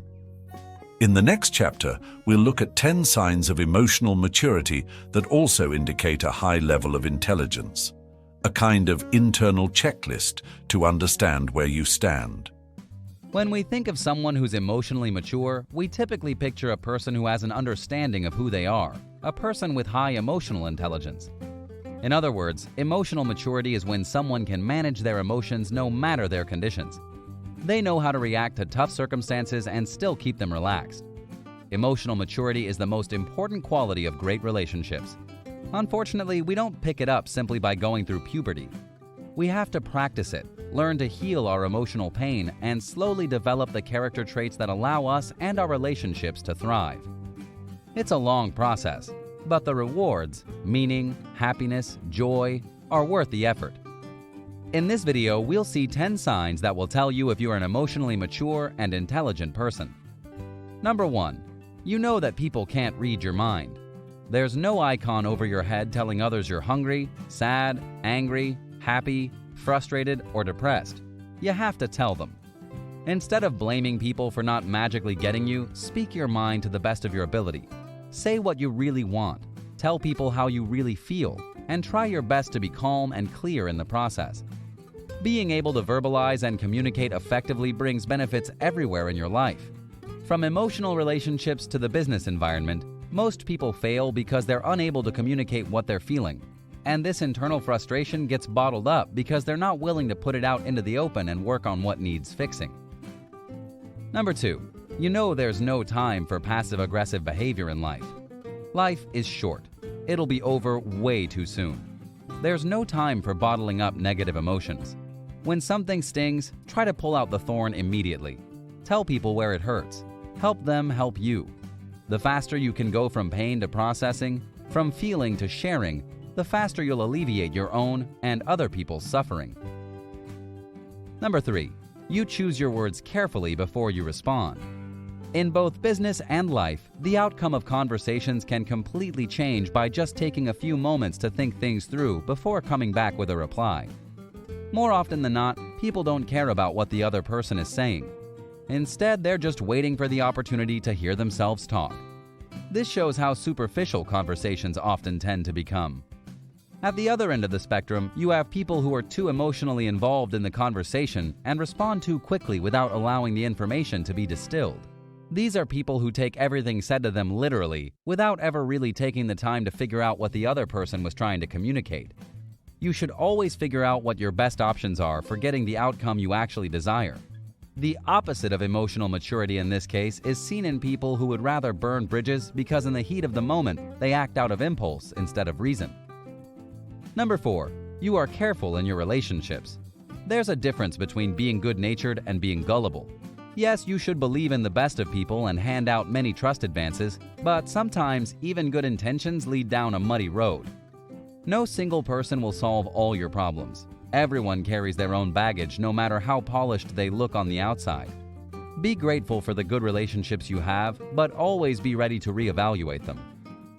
In the next chapter, we'll look at 10 signs of emotional maturity that also indicate a high level of intelligence, a kind of internal checklist to understand where you stand. When we think of someone who's emotionally mature, we typically picture a person who has an understanding of who they are, a person with high emotional intelligence. In other words, emotional maturity is when someone can manage their emotions no matter their conditions. They know how to react to tough circumstances and still keep them relaxed. Emotional maturity is the most important quality of great relationships. Unfortunately, we don't pick it up simply by going through puberty. We have to practice it, learn to heal our emotional pain, and slowly develop the character traits that allow us and our relationships to thrive. It's a long process, but the rewards, meaning, happiness, joy, are worth the effort. In this video, we'll see 10 signs that will tell you if you're an emotionally mature and intelligent person. Number 1. You know that people can't read your mind. There's no icon over your head telling others you're hungry, sad, angry, happy, frustrated, or depressed. You have to tell them. Instead of blaming people for not magically getting you, speak your mind to the best of your ability. Say what you really want, tell people how you really feel, and try your best to be calm and clear in the process. Being able to verbalize and communicate effectively brings benefits everywhere in your life. From emotional relationships to the business environment, most people fail because they're unable to communicate what they're feeling. And this internal frustration gets bottled up because they're not willing to put it out into the open and work on what needs fixing. Number 2. You know there's no time for passive-aggressive behavior in life. Life is short. It'll be over way too soon. There's no time for bottling up negative emotions. When something stings, try to pull out the thorn immediately. Tell people where it hurts. Help them help you. The faster you can go from pain to processing, from feeling to sharing, the faster you'll alleviate your own and other people's suffering. Number 3. You choose your words carefully before you respond. In both business and life, the outcome of conversations can completely change by just taking a few moments to think things through before coming back with a reply. More often than not, people don't care about what the other person is saying. Instead, they're just waiting for the opportunity to hear themselves talk. This shows how superficial conversations often tend to become. At the other end of the spectrum, you have people who are too emotionally involved in the conversation and respond too quickly without allowing the information to be distilled. These are people who take everything said to them literally, without ever really taking the time to figure out what the other person was trying to communicate. You should always figure out what your best options are for getting the outcome you actually desire. The opposite of emotional maturity in this case is seen in people who would rather burn bridges because in the heat of the moment, they act out of impulse instead of reason. Number 4. You are careful in your relationships. There's a difference between being good-natured and being gullible. Yes, you should believe in the best of people and hand out many trust advances, but sometimes even good intentions lead down a muddy road. No single person will solve all your problems. Everyone carries their own baggage, no matter how polished they look on the outside. Be grateful for the good relationships you have, but always be ready to reevaluate them.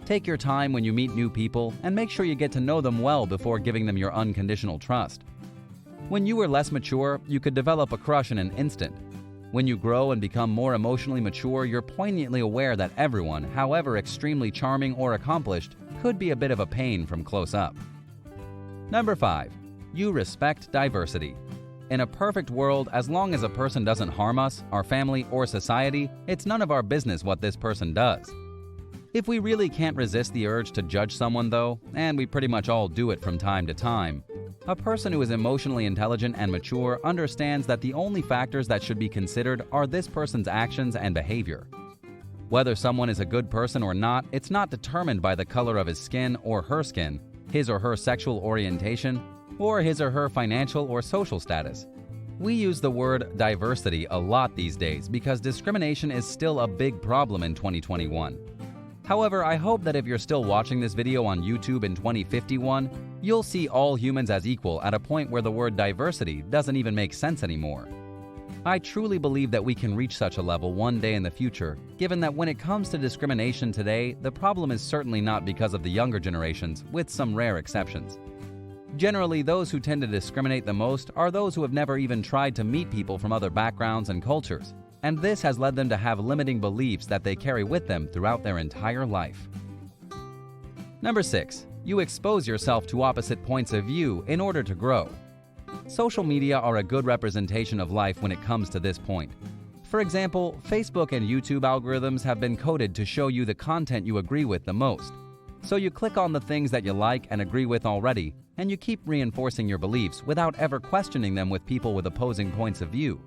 Take your time when you meet new people and make sure you get to know them well before giving them your unconditional trust. When you were less mature, you could develop a crush in an instant. When you grow and become more emotionally mature, you're poignantly aware that everyone, however extremely charming or accomplished, could be a bit of a pain from close up. Number 5. You respect diversity. In a perfect world, as long as a person doesn't harm us, our family, or society, it's none of our business what this person does. If we really can't resist the urge to judge someone though, and we pretty much all do it from time to time, a person who is emotionally intelligent and mature understands that the only factors that should be considered are this person's actions and behavior. Whether someone is a good person or not, it's not determined by the color of his skin or her skin, his or her sexual orientation, or his or her financial or social status. We use the word diversity a lot these days because discrimination is still a big problem in 2021. However, I hope that if you're still watching this video on YouTube in 2051, you'll see all humans as equal at a point where the word diversity doesn't even make sense anymore. I truly believe that we can reach such a level one day in the future, given that when it comes to discrimination today, the problem is certainly not because of the younger generations, with some rare exceptions. Generally, those who tend to discriminate the most are those who have never even tried to meet people from other backgrounds and cultures, and this has led them to have limiting beliefs that they carry with them throughout their entire life. Number 6. You expose yourself to opposite points of view in order to grow. Social media are a good representation of life when it comes to this point. For example, Facebook and YouTube algorithms have been coded to show you the content you agree with the most. So you click on the things that you like and agree with already, and you keep reinforcing your beliefs without ever questioning them with people with opposing points of view.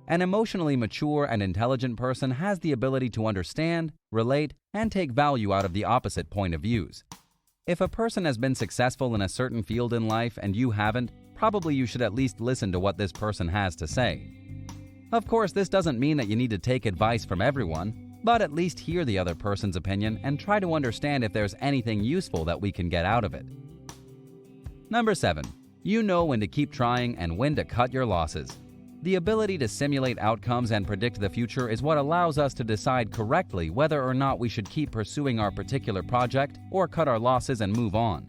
An emotionally mature and intelligent person has the ability to understand, relate, and take value out of the opposite point of views. If a person has been successful in a certain field in life and you haven't, probably you should at least listen to what this person has to say. Of course, this doesn't mean that you need to take advice from everyone, but at least hear the other person's opinion and try to understand if there's anything useful that we can get out of it. Number 7. You know when to keep trying and when to cut your losses. The ability to simulate outcomes and predict the future is what allows us to decide correctly whether or not we should keep pursuing our particular project or cut our losses and move on.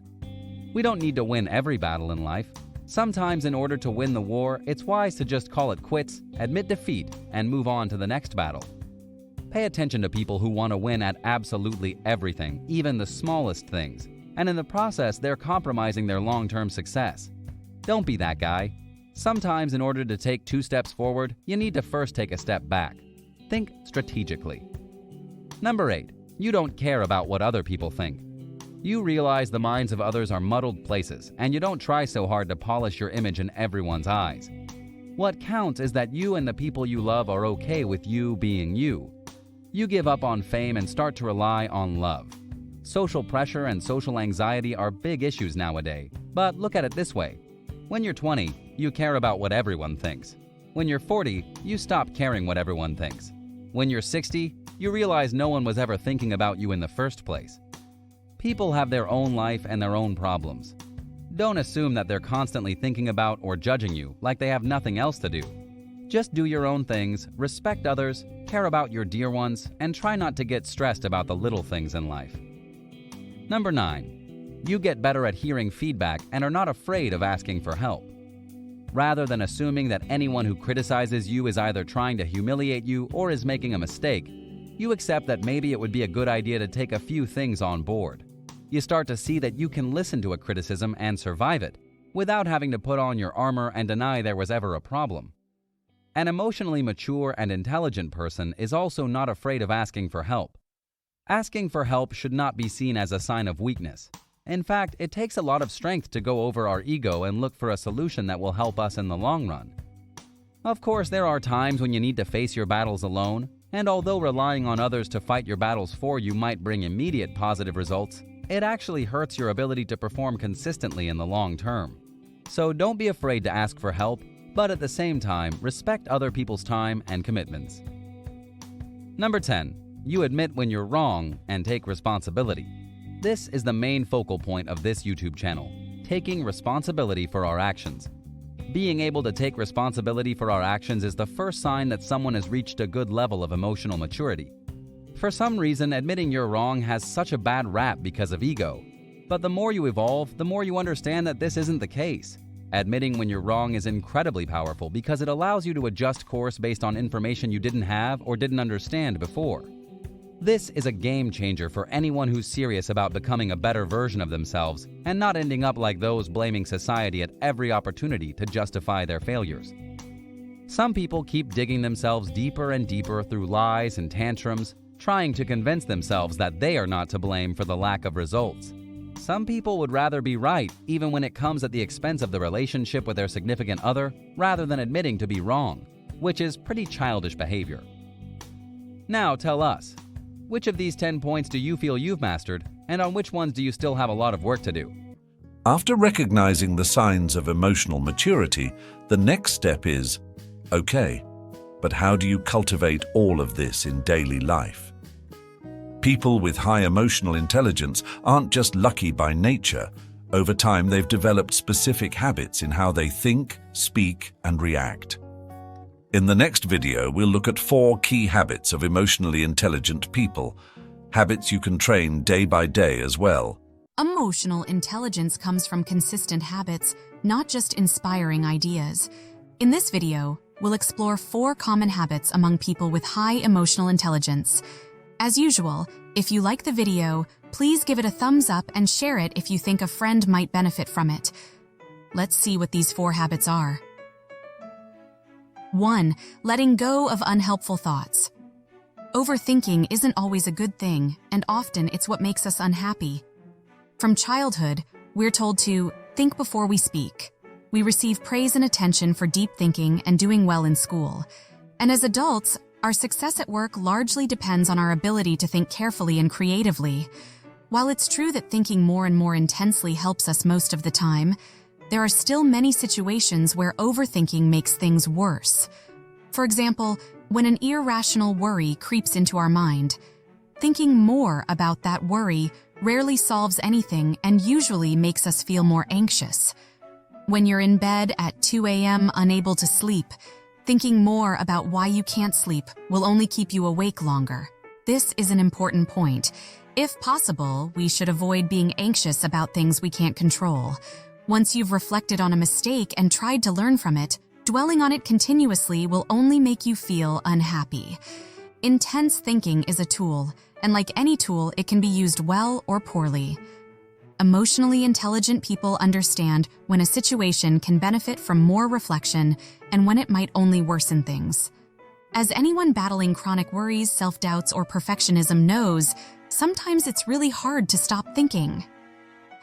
We don't need to win every battle in life. Sometimes in order to win the war, it's wise to just call it quits, admit defeat, and move on to the next battle. Pay attention to people who want to win at absolutely everything, even the smallest things, and in the process, they're compromising their long-term success. Don't be that guy. Sometimes in order to take 2 steps forward, you need to first take a step back. Think strategically. Number 8. You don't care about what other people think. You realize the minds of others are muddled places, and you don't try so hard to polish your image in everyone's eyes. What counts is that you and the people you love are okay with you being you. You give up on fame and start to rely on love. Social pressure and social anxiety are big issues nowadays, but look at it this way. When you're 20, you care about what everyone thinks. When you're 40, you stop caring what everyone thinks. When you're 60, you realize no one was ever thinking about you in the first place. People have their own life and their own problems. Don't assume that they're constantly thinking about or judging you like they have nothing else to do. Just do your own things, respect others, care about your dear ones, and try not to get stressed about the little things in life. Number 9. You get better at hearing feedback and are not afraid of asking for help. Rather than assuming that anyone who criticizes you is either trying to humiliate you or is making a mistake, you accept that maybe it would be a good idea to take a few things on board. You start to see that you can listen to a criticism and survive it, without having to put on your armor and deny there was ever a problem. An emotionally mature and intelligent person is also not afraid of asking for help. Asking for help should not be seen as a sign of weakness. In fact, it takes a lot of strength to go over our ego and look for a solution that will help us in the long run. Of course, there are times when you need to face your battles alone, and although relying on others to fight your battles for you might bring immediate positive results, it actually hurts your ability to perform consistently in the long term. So don't be afraid to ask for help, but at the same time, respect other people's time and commitments. Number 10. You admit when you're wrong and take responsibility. This is the main focal point of this YouTube channel, taking responsibility for our actions. Being able to take responsibility for our actions is the first sign that someone has reached a good level of emotional maturity. For some reason, admitting you're wrong has such a bad rap because of ego. But the more you evolve, the more you understand that this isn't the case. Admitting when you're wrong is incredibly powerful because it allows you to adjust course based on information you didn't have or didn't understand before. This is a game changer for anyone who's serious about becoming a better version of themselves and not ending up like those blaming society at every opportunity to justify their failures. Some people keep digging themselves deeper and deeper through lies and tantrums, trying to convince themselves that they are not to blame for the lack of results. Some people would rather be right, even when it comes at the expense of the relationship with their significant other, rather than admitting to be wrong, which is pretty childish behavior. Now tell us, which of these 10 points do you feel you've mastered, and on which ones do you still have a lot of work to do? After recognizing the signs of emotional maturity, the next step is, okay, but how do you cultivate all of this in daily life? People with high emotional intelligence aren't just lucky by nature. Over time, they've developed specific habits in how they think, speak, and react. In the next video, we'll look at 4 key habits of emotionally intelligent people, habits you can train day by day as well. Emotional intelligence comes from consistent habits, not just inspiring ideas. In this video, we'll explore 4 common habits among people with high emotional intelligence. As usual, if you like the video, please give it a thumbs up and share it if you think a friend might benefit from it. Let's see what these 4 habits are. 1. Letting go of unhelpful thoughts. Overthinking isn't always a good thing, and often it's what makes us unhappy. From childhood, we're told to think before we speak. We receive praise and attention for deep thinking and doing well in school. And as adults, our success at work largely depends on our ability to think carefully and creatively. While it's true that thinking more and more intensely helps us most of the time, there are still many situations where overthinking makes things worse. For example, when an irrational worry creeps into our mind, thinking more about that worry rarely solves anything and usually makes us feel more anxious. When you're in bed at 2 a.m. unable to sleep, thinking more about why you can't sleep will only keep you awake longer. This is an important point. If possible, we should avoid being anxious about things we can't control. Once you've reflected on a mistake and tried to learn from it, dwelling on it continuously will only make you feel unhappy. Intense thinking is a tool, and like any tool, it can be used well or poorly. Emotionally intelligent people understand when a situation can benefit from more reflection and when it might only worsen things. As anyone battling chronic worries, self-doubts, or perfectionism knows, sometimes it's really hard to stop thinking.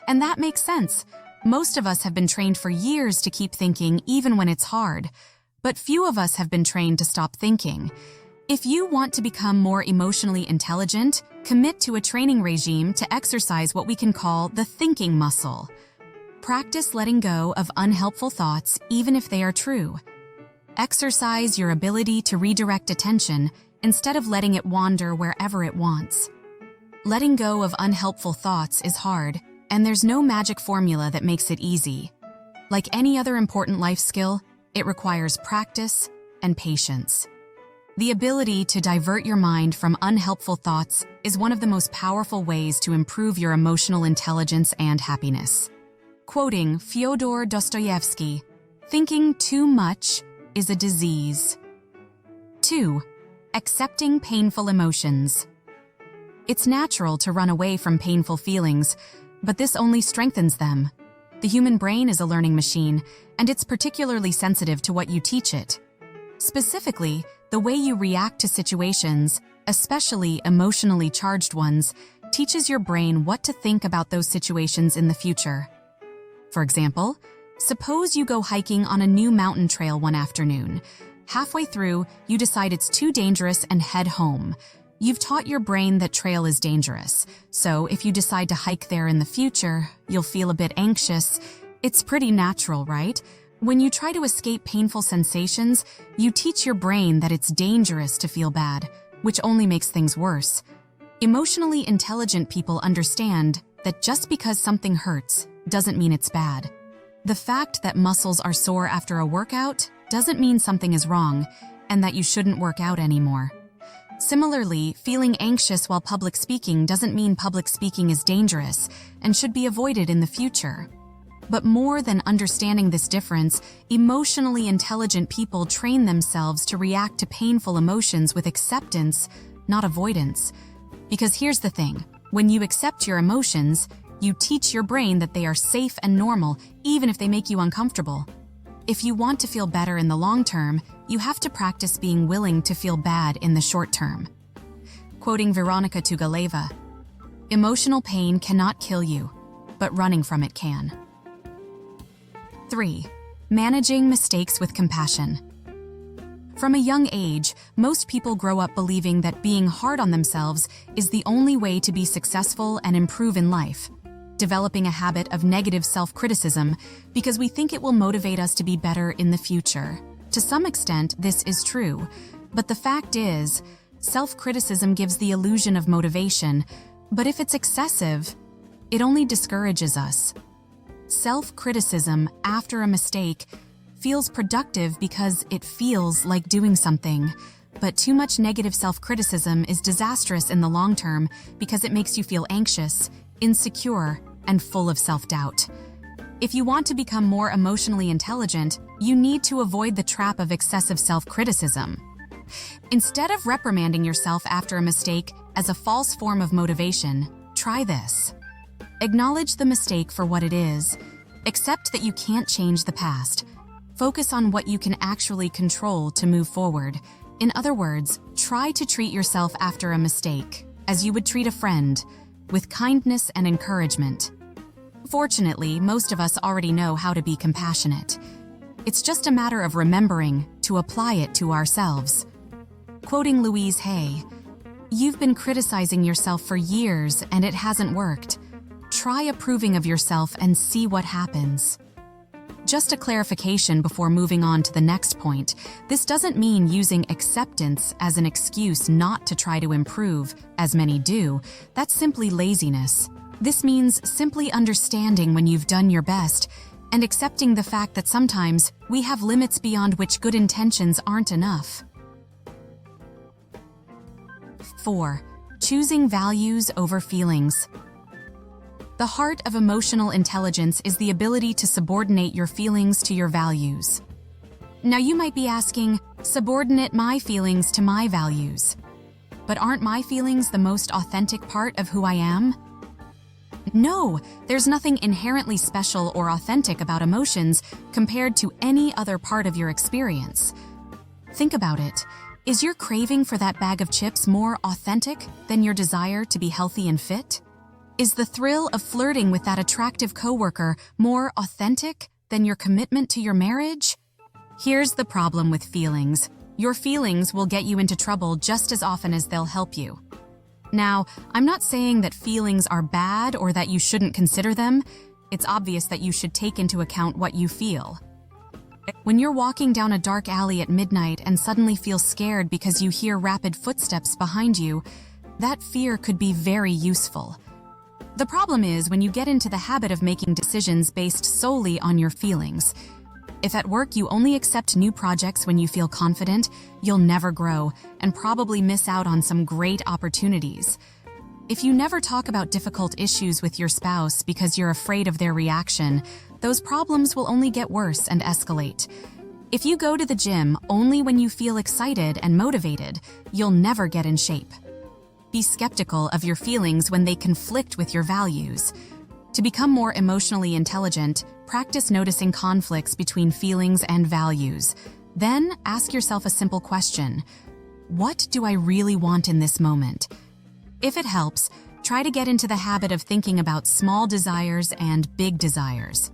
And that makes sense. Most of us have been trained for years to keep thinking even when it's hard, but few of us have been trained to stop thinking. If you want to become more emotionally intelligent, commit to a training regime to exercise what we can call the thinking muscle. Practice letting go of unhelpful thoughts even if they are true. Exercise your ability to redirect attention instead of letting it wander wherever it wants. Letting go of unhelpful thoughts is hard, and there's no magic formula that makes it easy. Like any other important life skill, it requires practice and patience. The ability to divert your mind from unhelpful thoughts is one of the most powerful ways to improve your emotional intelligence and happiness. Quoting Fyodor Dostoevsky, "Thinking too much is a disease." 2. Accepting painful emotions. It's natural to run away from painful feelings, but this only strengthens them. The human brain is a learning machine, and it's particularly sensitive to what you teach it. Specifically, the way you react to situations, especially emotionally charged ones, teaches your brain what to think about those situations in the future. For example, suppose you go hiking on a new mountain trail one afternoon. Halfway through, you decide it's too dangerous and head home. You've taught your brain that trail is dangerous, so if you decide to hike there in the future, you'll feel a bit anxious. It's pretty natural, right? When you try to escape painful sensations, you teach your brain that it's dangerous to feel bad, which only makes things worse. Emotionally intelligent people understand that just because something hurts doesn't mean it's bad. The fact that muscles are sore after a workout doesn't mean something is wrong and that you shouldn't work out anymore. Similarly, feeling anxious while public speaking doesn't mean public speaking is dangerous and should be avoided in the future. But more than understanding this difference, emotionally intelligent people train themselves to react to painful emotions with acceptance, not avoidance. Because here's the thing, when you accept your emotions, you teach your brain that they are safe and normal, even if they make you uncomfortable. If you want to feel better in the long term, you have to practice being willing to feel bad in the short term. Quoting Veronika Tugaleva, "Emotional pain cannot kill you, but running from it can." 3. Managing mistakes with compassion. From a young age, most people grow up believing that being hard on themselves is the only way to be successful and improve in life, developing a habit of negative self-criticism because we think it will motivate us to be better in the future. To some extent, this is true, but the fact is, self-criticism gives the illusion of motivation, but if it's excessive, it only discourages us. Self-criticism after a mistake feels productive because it feels like doing something, but too much negative self-criticism is disastrous in the long term because it makes you feel anxious, insecure, and full of self-doubt. If you want to become more emotionally intelligent, you need to avoid the trap of excessive self-criticism. Instead of reprimanding yourself after a mistake as a false form of motivation, try this. Acknowledge the mistake for what it is. Accept that you can't change the past. Focus on what you can actually control to move forward. In other words, try to treat yourself after a mistake as you would treat a friend, with kindness and encouragement. Fortunately, most of us already know how to be compassionate. It's just a matter of remembering to apply it to ourselves. Quoting Louise Hay, "You've been criticizing yourself for years and it hasn't worked. Try approving of yourself and see what happens." just a clarification before moving on to the next point. This doesn't mean using acceptance as an excuse not to try to improve, as many do. That's simply laziness. This means simply understanding when you've done your best and accepting the fact that sometimes we have limits beyond which good intentions aren't enough. 4. Choosing values over feelings. The heart of emotional intelligence is the ability to subordinate your feelings to your values. Now you might be asking, subordinate my feelings to my values. But aren't my feelings the most authentic part of who I am? No, there's nothing inherently special or authentic about emotions compared to any other part of your experience. Think about it. Is your craving for that bag of chips more authentic than your desire to be healthy and fit? Is the thrill of flirting with that attractive coworker more authentic than your commitment to your marriage? Here's the problem with feelings. Your feelings will get you into trouble just as often as they'll help you. Now, I'm not saying that feelings are bad or that you shouldn't consider them. It's obvious that you should take into account what you feel. When you're walking down a dark alley at midnight and suddenly feel scared because you hear rapid footsteps behind you, that fear could be very useful. The problem is when you get into the habit of making decisions based solely on your feelings. If at work you only accept new projects when you feel confident, you'll never grow and probably miss out on some great opportunities. If you never talk about difficult issues with your spouse because you're afraid of their reaction, those problems will only get worse and escalate. If you go to the gym only when you feel excited and motivated, you'll never get in shape. Be skeptical of your feelings when they conflict with your values. To become more emotionally intelligent, practice noticing conflicts between feelings and values. Then ask yourself a simple question. What do I really want in this moment? If it helps, try to get into the habit of thinking about small desires and big desires.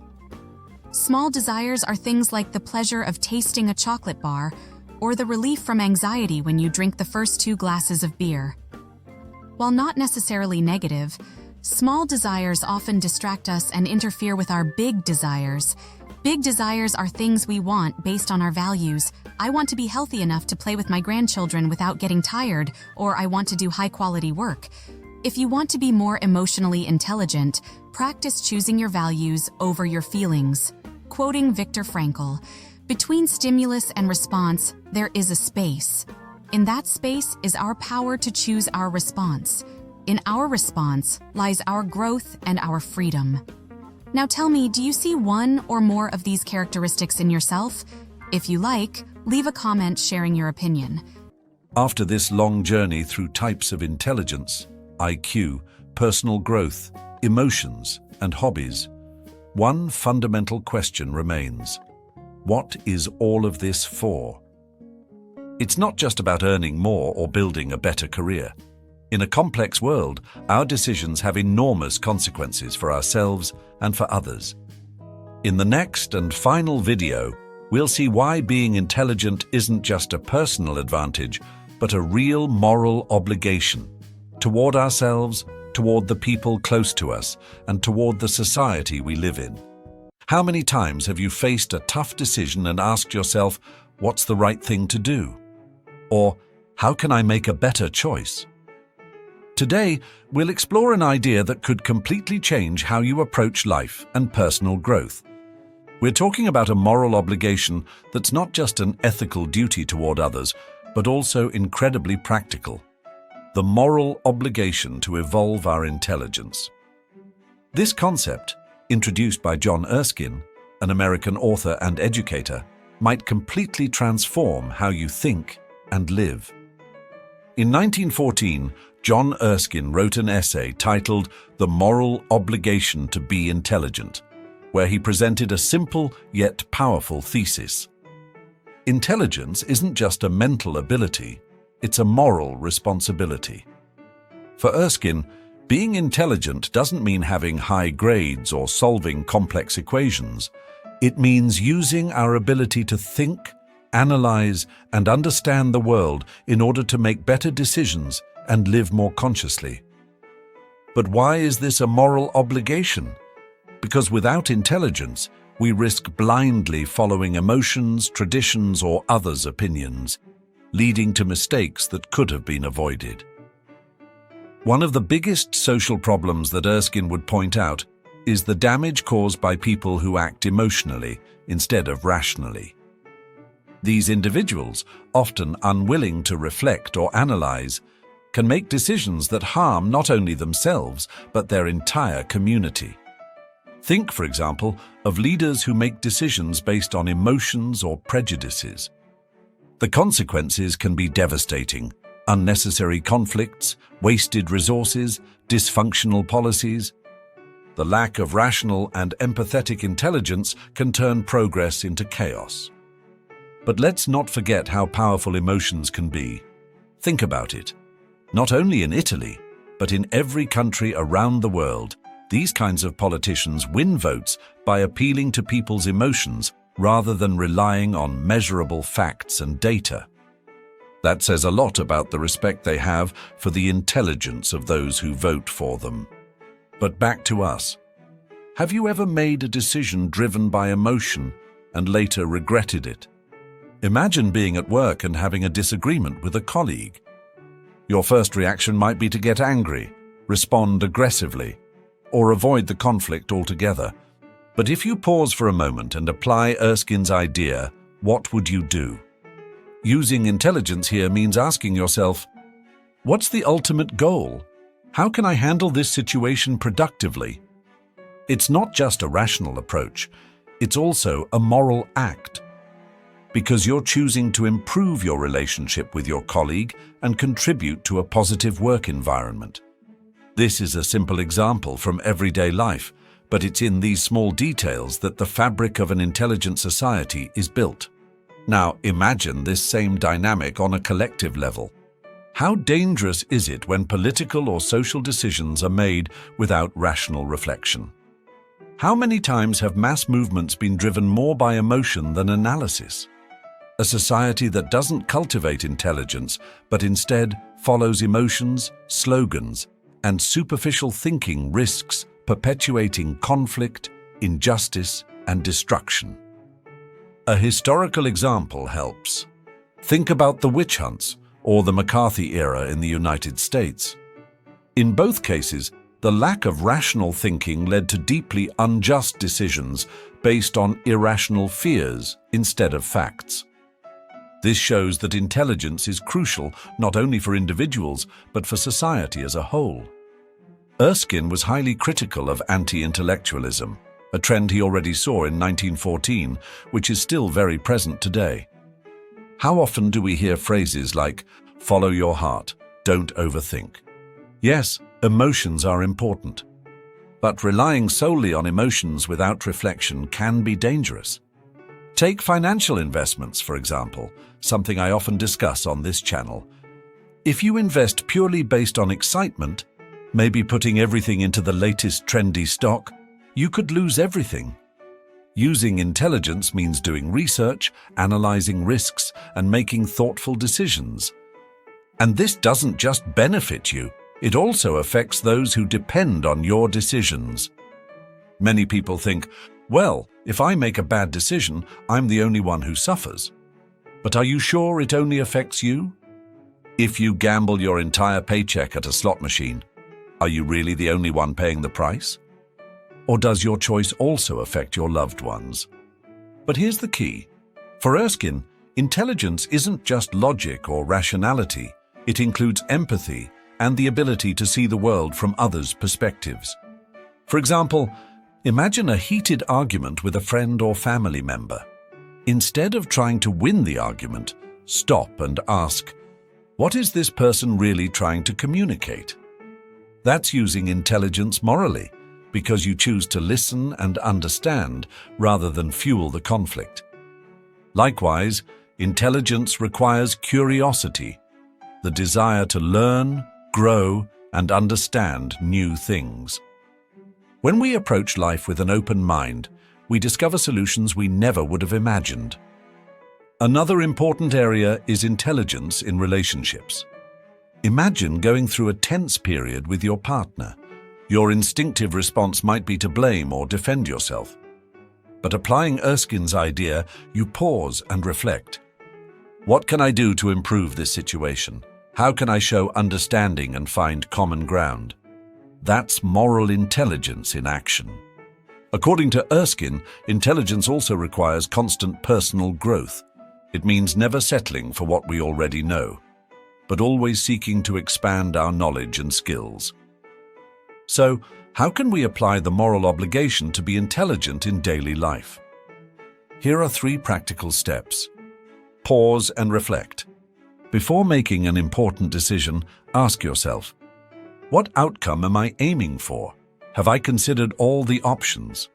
Small desires are things like the pleasure of tasting a chocolate bar or the relief from anxiety when you drink the first 2 glasses of beer. While not necessarily negative, small desires often distract us and interfere with our big desires. Big desires are things we want based on our values. I want to be healthy enough to play with my grandchildren without getting tired, or I want to do high-quality work. If you want to be more emotionally intelligent, practice choosing your values over your feelings. Quoting Viktor Frankl, "Between stimulus and response, there is a space. In that space is our power to choose our response. In our response lies our growth and our freedom." Now tell me, do you see one or more of these characteristics in yourself? If you like, leave a comment sharing your opinion. After this long journey through types of intelligence, IQ, personal growth, emotions, and hobbies, one fundamental question remains. What is all of this for? It's not just about earning more or building a better career. In a complex world, our decisions have enormous consequences for ourselves and for others. In the next and final video, we'll see why being intelligent isn't just a personal advantage, but a real moral obligation toward ourselves, toward the people close to us, and toward the society we live in. How many times have you faced a tough decision and asked yourself, what's the right thing to do? Or, how can I make a better choice? Today, we'll explore an idea that could completely change how you approach life and personal growth. We're talking about a moral obligation that's not just an ethical duty toward others, but also incredibly practical. The moral obligation to evolve our intelligence. This concept, introduced by John Erskine, an American author and educator, might completely transform how you think and live. In 1914, John Erskine wrote an essay titled "The Moral Obligation to Be Intelligent," where he presented a simple yet powerful thesis. Intelligence isn't just a mental ability, it's a moral responsibility. For Erskine, being intelligent doesn't mean having high grades or solving complex equations. It means using our ability to think, analyze, and understand the world in order to make better decisions and live more consciously. But why is this a moral obligation? Because without intelligence, we risk blindly following emotions, traditions, or others' opinions, leading to mistakes that could have been avoided. One of the biggest social problems that Erskine would point out is the damage caused by people who act emotionally instead of rationally. These individuals, often unwilling to reflect or analyze, can make decisions that harm not only themselves but their entire community. Think, for example, of leaders who make decisions based on emotions or prejudices. The consequences can be devastating: unnecessary conflicts, wasted resources, dysfunctional policies. The lack of rational and empathetic intelligence can turn progress into chaos. But let's not forget how powerful emotions can be. Think about it. Not only in Italy, but in every country around the world, these kinds of politicians win votes by appealing to people's emotions rather than relying on measurable facts and data. That says a lot about the respect they have for the intelligence of those who vote for them. But back to us. Have you ever made a decision driven by emotion and later regretted it? Imagine being at work and having a disagreement with a colleague. Your first reaction might be to get angry, respond aggressively, or avoid the conflict altogether. But if you pause for a moment and apply Erskine's idea, what would you do? Using intelligence here means asking yourself, what's the ultimate goal? How can I handle this situation productively? It's not just a rational approach, it's also a moral act, because you're choosing to improve your relationship with your colleague and contribute to a positive work environment. This is a simple example from everyday life, but it's in these small details that the fabric of an intelligent society is built. Now, imagine this same dynamic on a collective level. How dangerous is it when political or social decisions are made without rational reflection? How many times have mass movements been driven more by emotion than analysis? A society that doesn't cultivate intelligence, but instead follows emotions, slogans, and superficial thinking risks perpetuating conflict, injustice, and destruction. A historical example helps. Think about the witch hunts or the McCarthy era in the United States. In both cases, the lack of rational thinking led to deeply unjust decisions based on irrational fears instead of facts. This shows that intelligence is crucial not only for individuals, but for society as a whole. Erskine was highly critical of anti-intellectualism, a trend he already saw in 1914, which is still very present today. How often do we hear phrases like, "Follow your heart, don't overthink"? Yes, emotions are important, but relying solely on emotions without reflection can be dangerous. Take financial investments, for example, something I often discuss on this channel. If you invest purely based on excitement, maybe putting everything into the latest trendy stock, you could lose everything. Using intelligence means doing research, analyzing risks, and making thoughtful decisions. And this doesn't just benefit you, it also affects those who depend on your decisions. Many people think, well, if I make a bad decision, I'm the only one who suffers. But are you sure it only affects you? If you gamble your entire paycheck at a slot machine, are you really the only one paying the price? Or does your choice also affect your loved ones? But here's the key. For Erskine, intelligence isn't just logic or rationality. It includes empathy and the ability to see the world from others' perspectives. For example, imagine a heated argument with a friend or family member. Instead of trying to win the argument, stop and ask, what is this person really trying to communicate? That's using intelligence morally, because you choose to listen and understand rather than fuel the conflict. Likewise, intelligence requires curiosity, the desire to learn, grow, and understand new things. When we approach life with an open mind, we discover solutions we never would have imagined. Another important area is intelligence in relationships. Imagine going through a tense period with your partner. Your instinctive response might be to blame or defend yourself. But applying Erskine's idea, you pause and reflect. What can I do to improve this situation? How can I show understanding and find common ground? That's moral intelligence in action. According to Erskine, intelligence also requires constant personal growth. It means never settling for what we already know, but always seeking to expand our knowledge and skills. So, how can we apply the moral obligation to be intelligent in daily life? Here are 3 practical steps. Pause and reflect. Before making an important decision, ask yourself, what outcome am I aiming for? Have I considered all the options?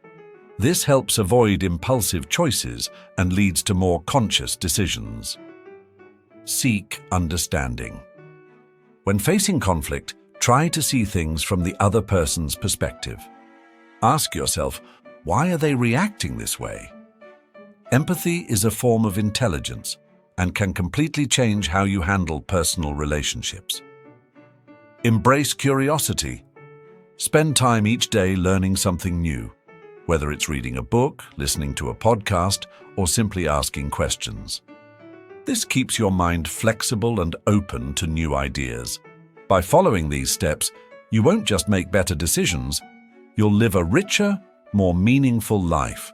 This helps avoid impulsive choices and leads to more conscious decisions. Seek understanding. When facing conflict, try to see things from the other person's perspective. Ask yourself, why are they reacting this way? Empathy is a form of intelligence and can completely change how you handle personal relationships. Embrace curiosity. Spend time each day learning something new, whether it's reading a book, listening to a podcast, or simply asking questions. This keeps your mind flexible and open to new ideas. By following these steps, you won't just make better decisions, you'll live a richer, more meaningful life.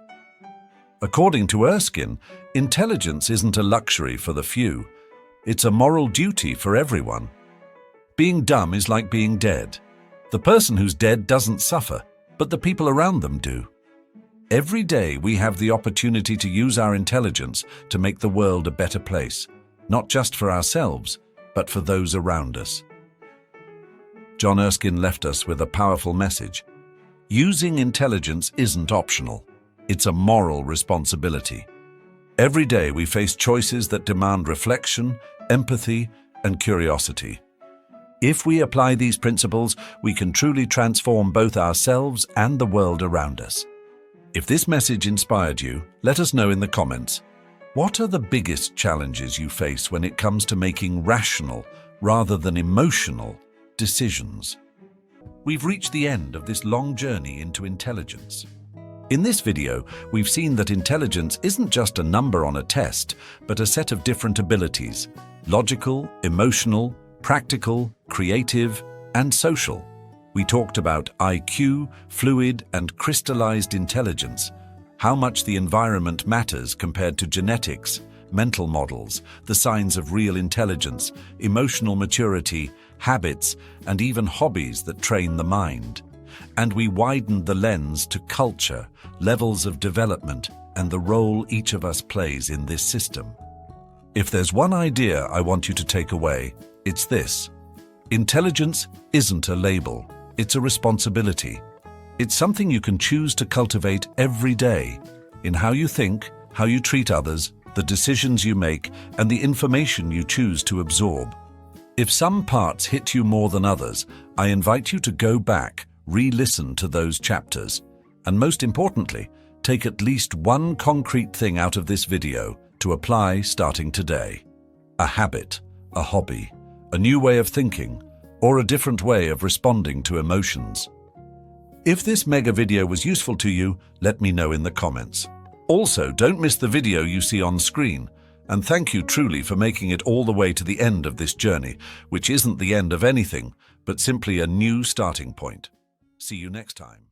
According to Erskine, intelligence isn't a luxury for the few. It's a moral duty for everyone. Being dumb is like being dead. The person who's dead doesn't suffer, but the people around them do. Every day we have the opportunity to use our intelligence to make the world a better place, not just for ourselves, but for those around us. John Erskine left us with a powerful message. Using intelligence isn't optional. It's a moral responsibility. Every day we face choices that demand reflection, empathy, and curiosity. If we apply these principles, we can truly transform both ourselves and the world around us. If this message inspired you, let us know in the comments. What are the biggest challenges you face when it comes to making rational, rather than emotional, decisions? We've reached the end of this long journey into intelligence. In this video, we've seen that intelligence isn't just a number on a test, but a set of different abilities: logical, emotional, practical, creative, and social. We talked about IQ, fluid, and crystallized intelligence, how much the environment matters compared to genetics, mental models, the signs of real intelligence, emotional maturity, habits, and even hobbies that train the mind. And we widened the lens to culture, levels of development, and the role each of us plays in this system. If there's one idea I want you to take away, it's this. Intelligence isn't a label, it's a responsibility. It's something you can choose to cultivate every day, in how you think, how you treat others, the decisions you make, and the information you choose to absorb. If some parts hit you more than others, I invite you to go back, re-listen to those chapters, and most importantly, take at least one concrete thing out of this video to apply starting today. A habit, a hobby, a new way of thinking, or a different way of responding to emotions. If this mega video was useful to you, let me know in the comments. Also, don't miss the video you see on screen, and thank you truly for making it all the way to the end of this journey, which isn't the end of anything, but simply a new starting point. See you next time.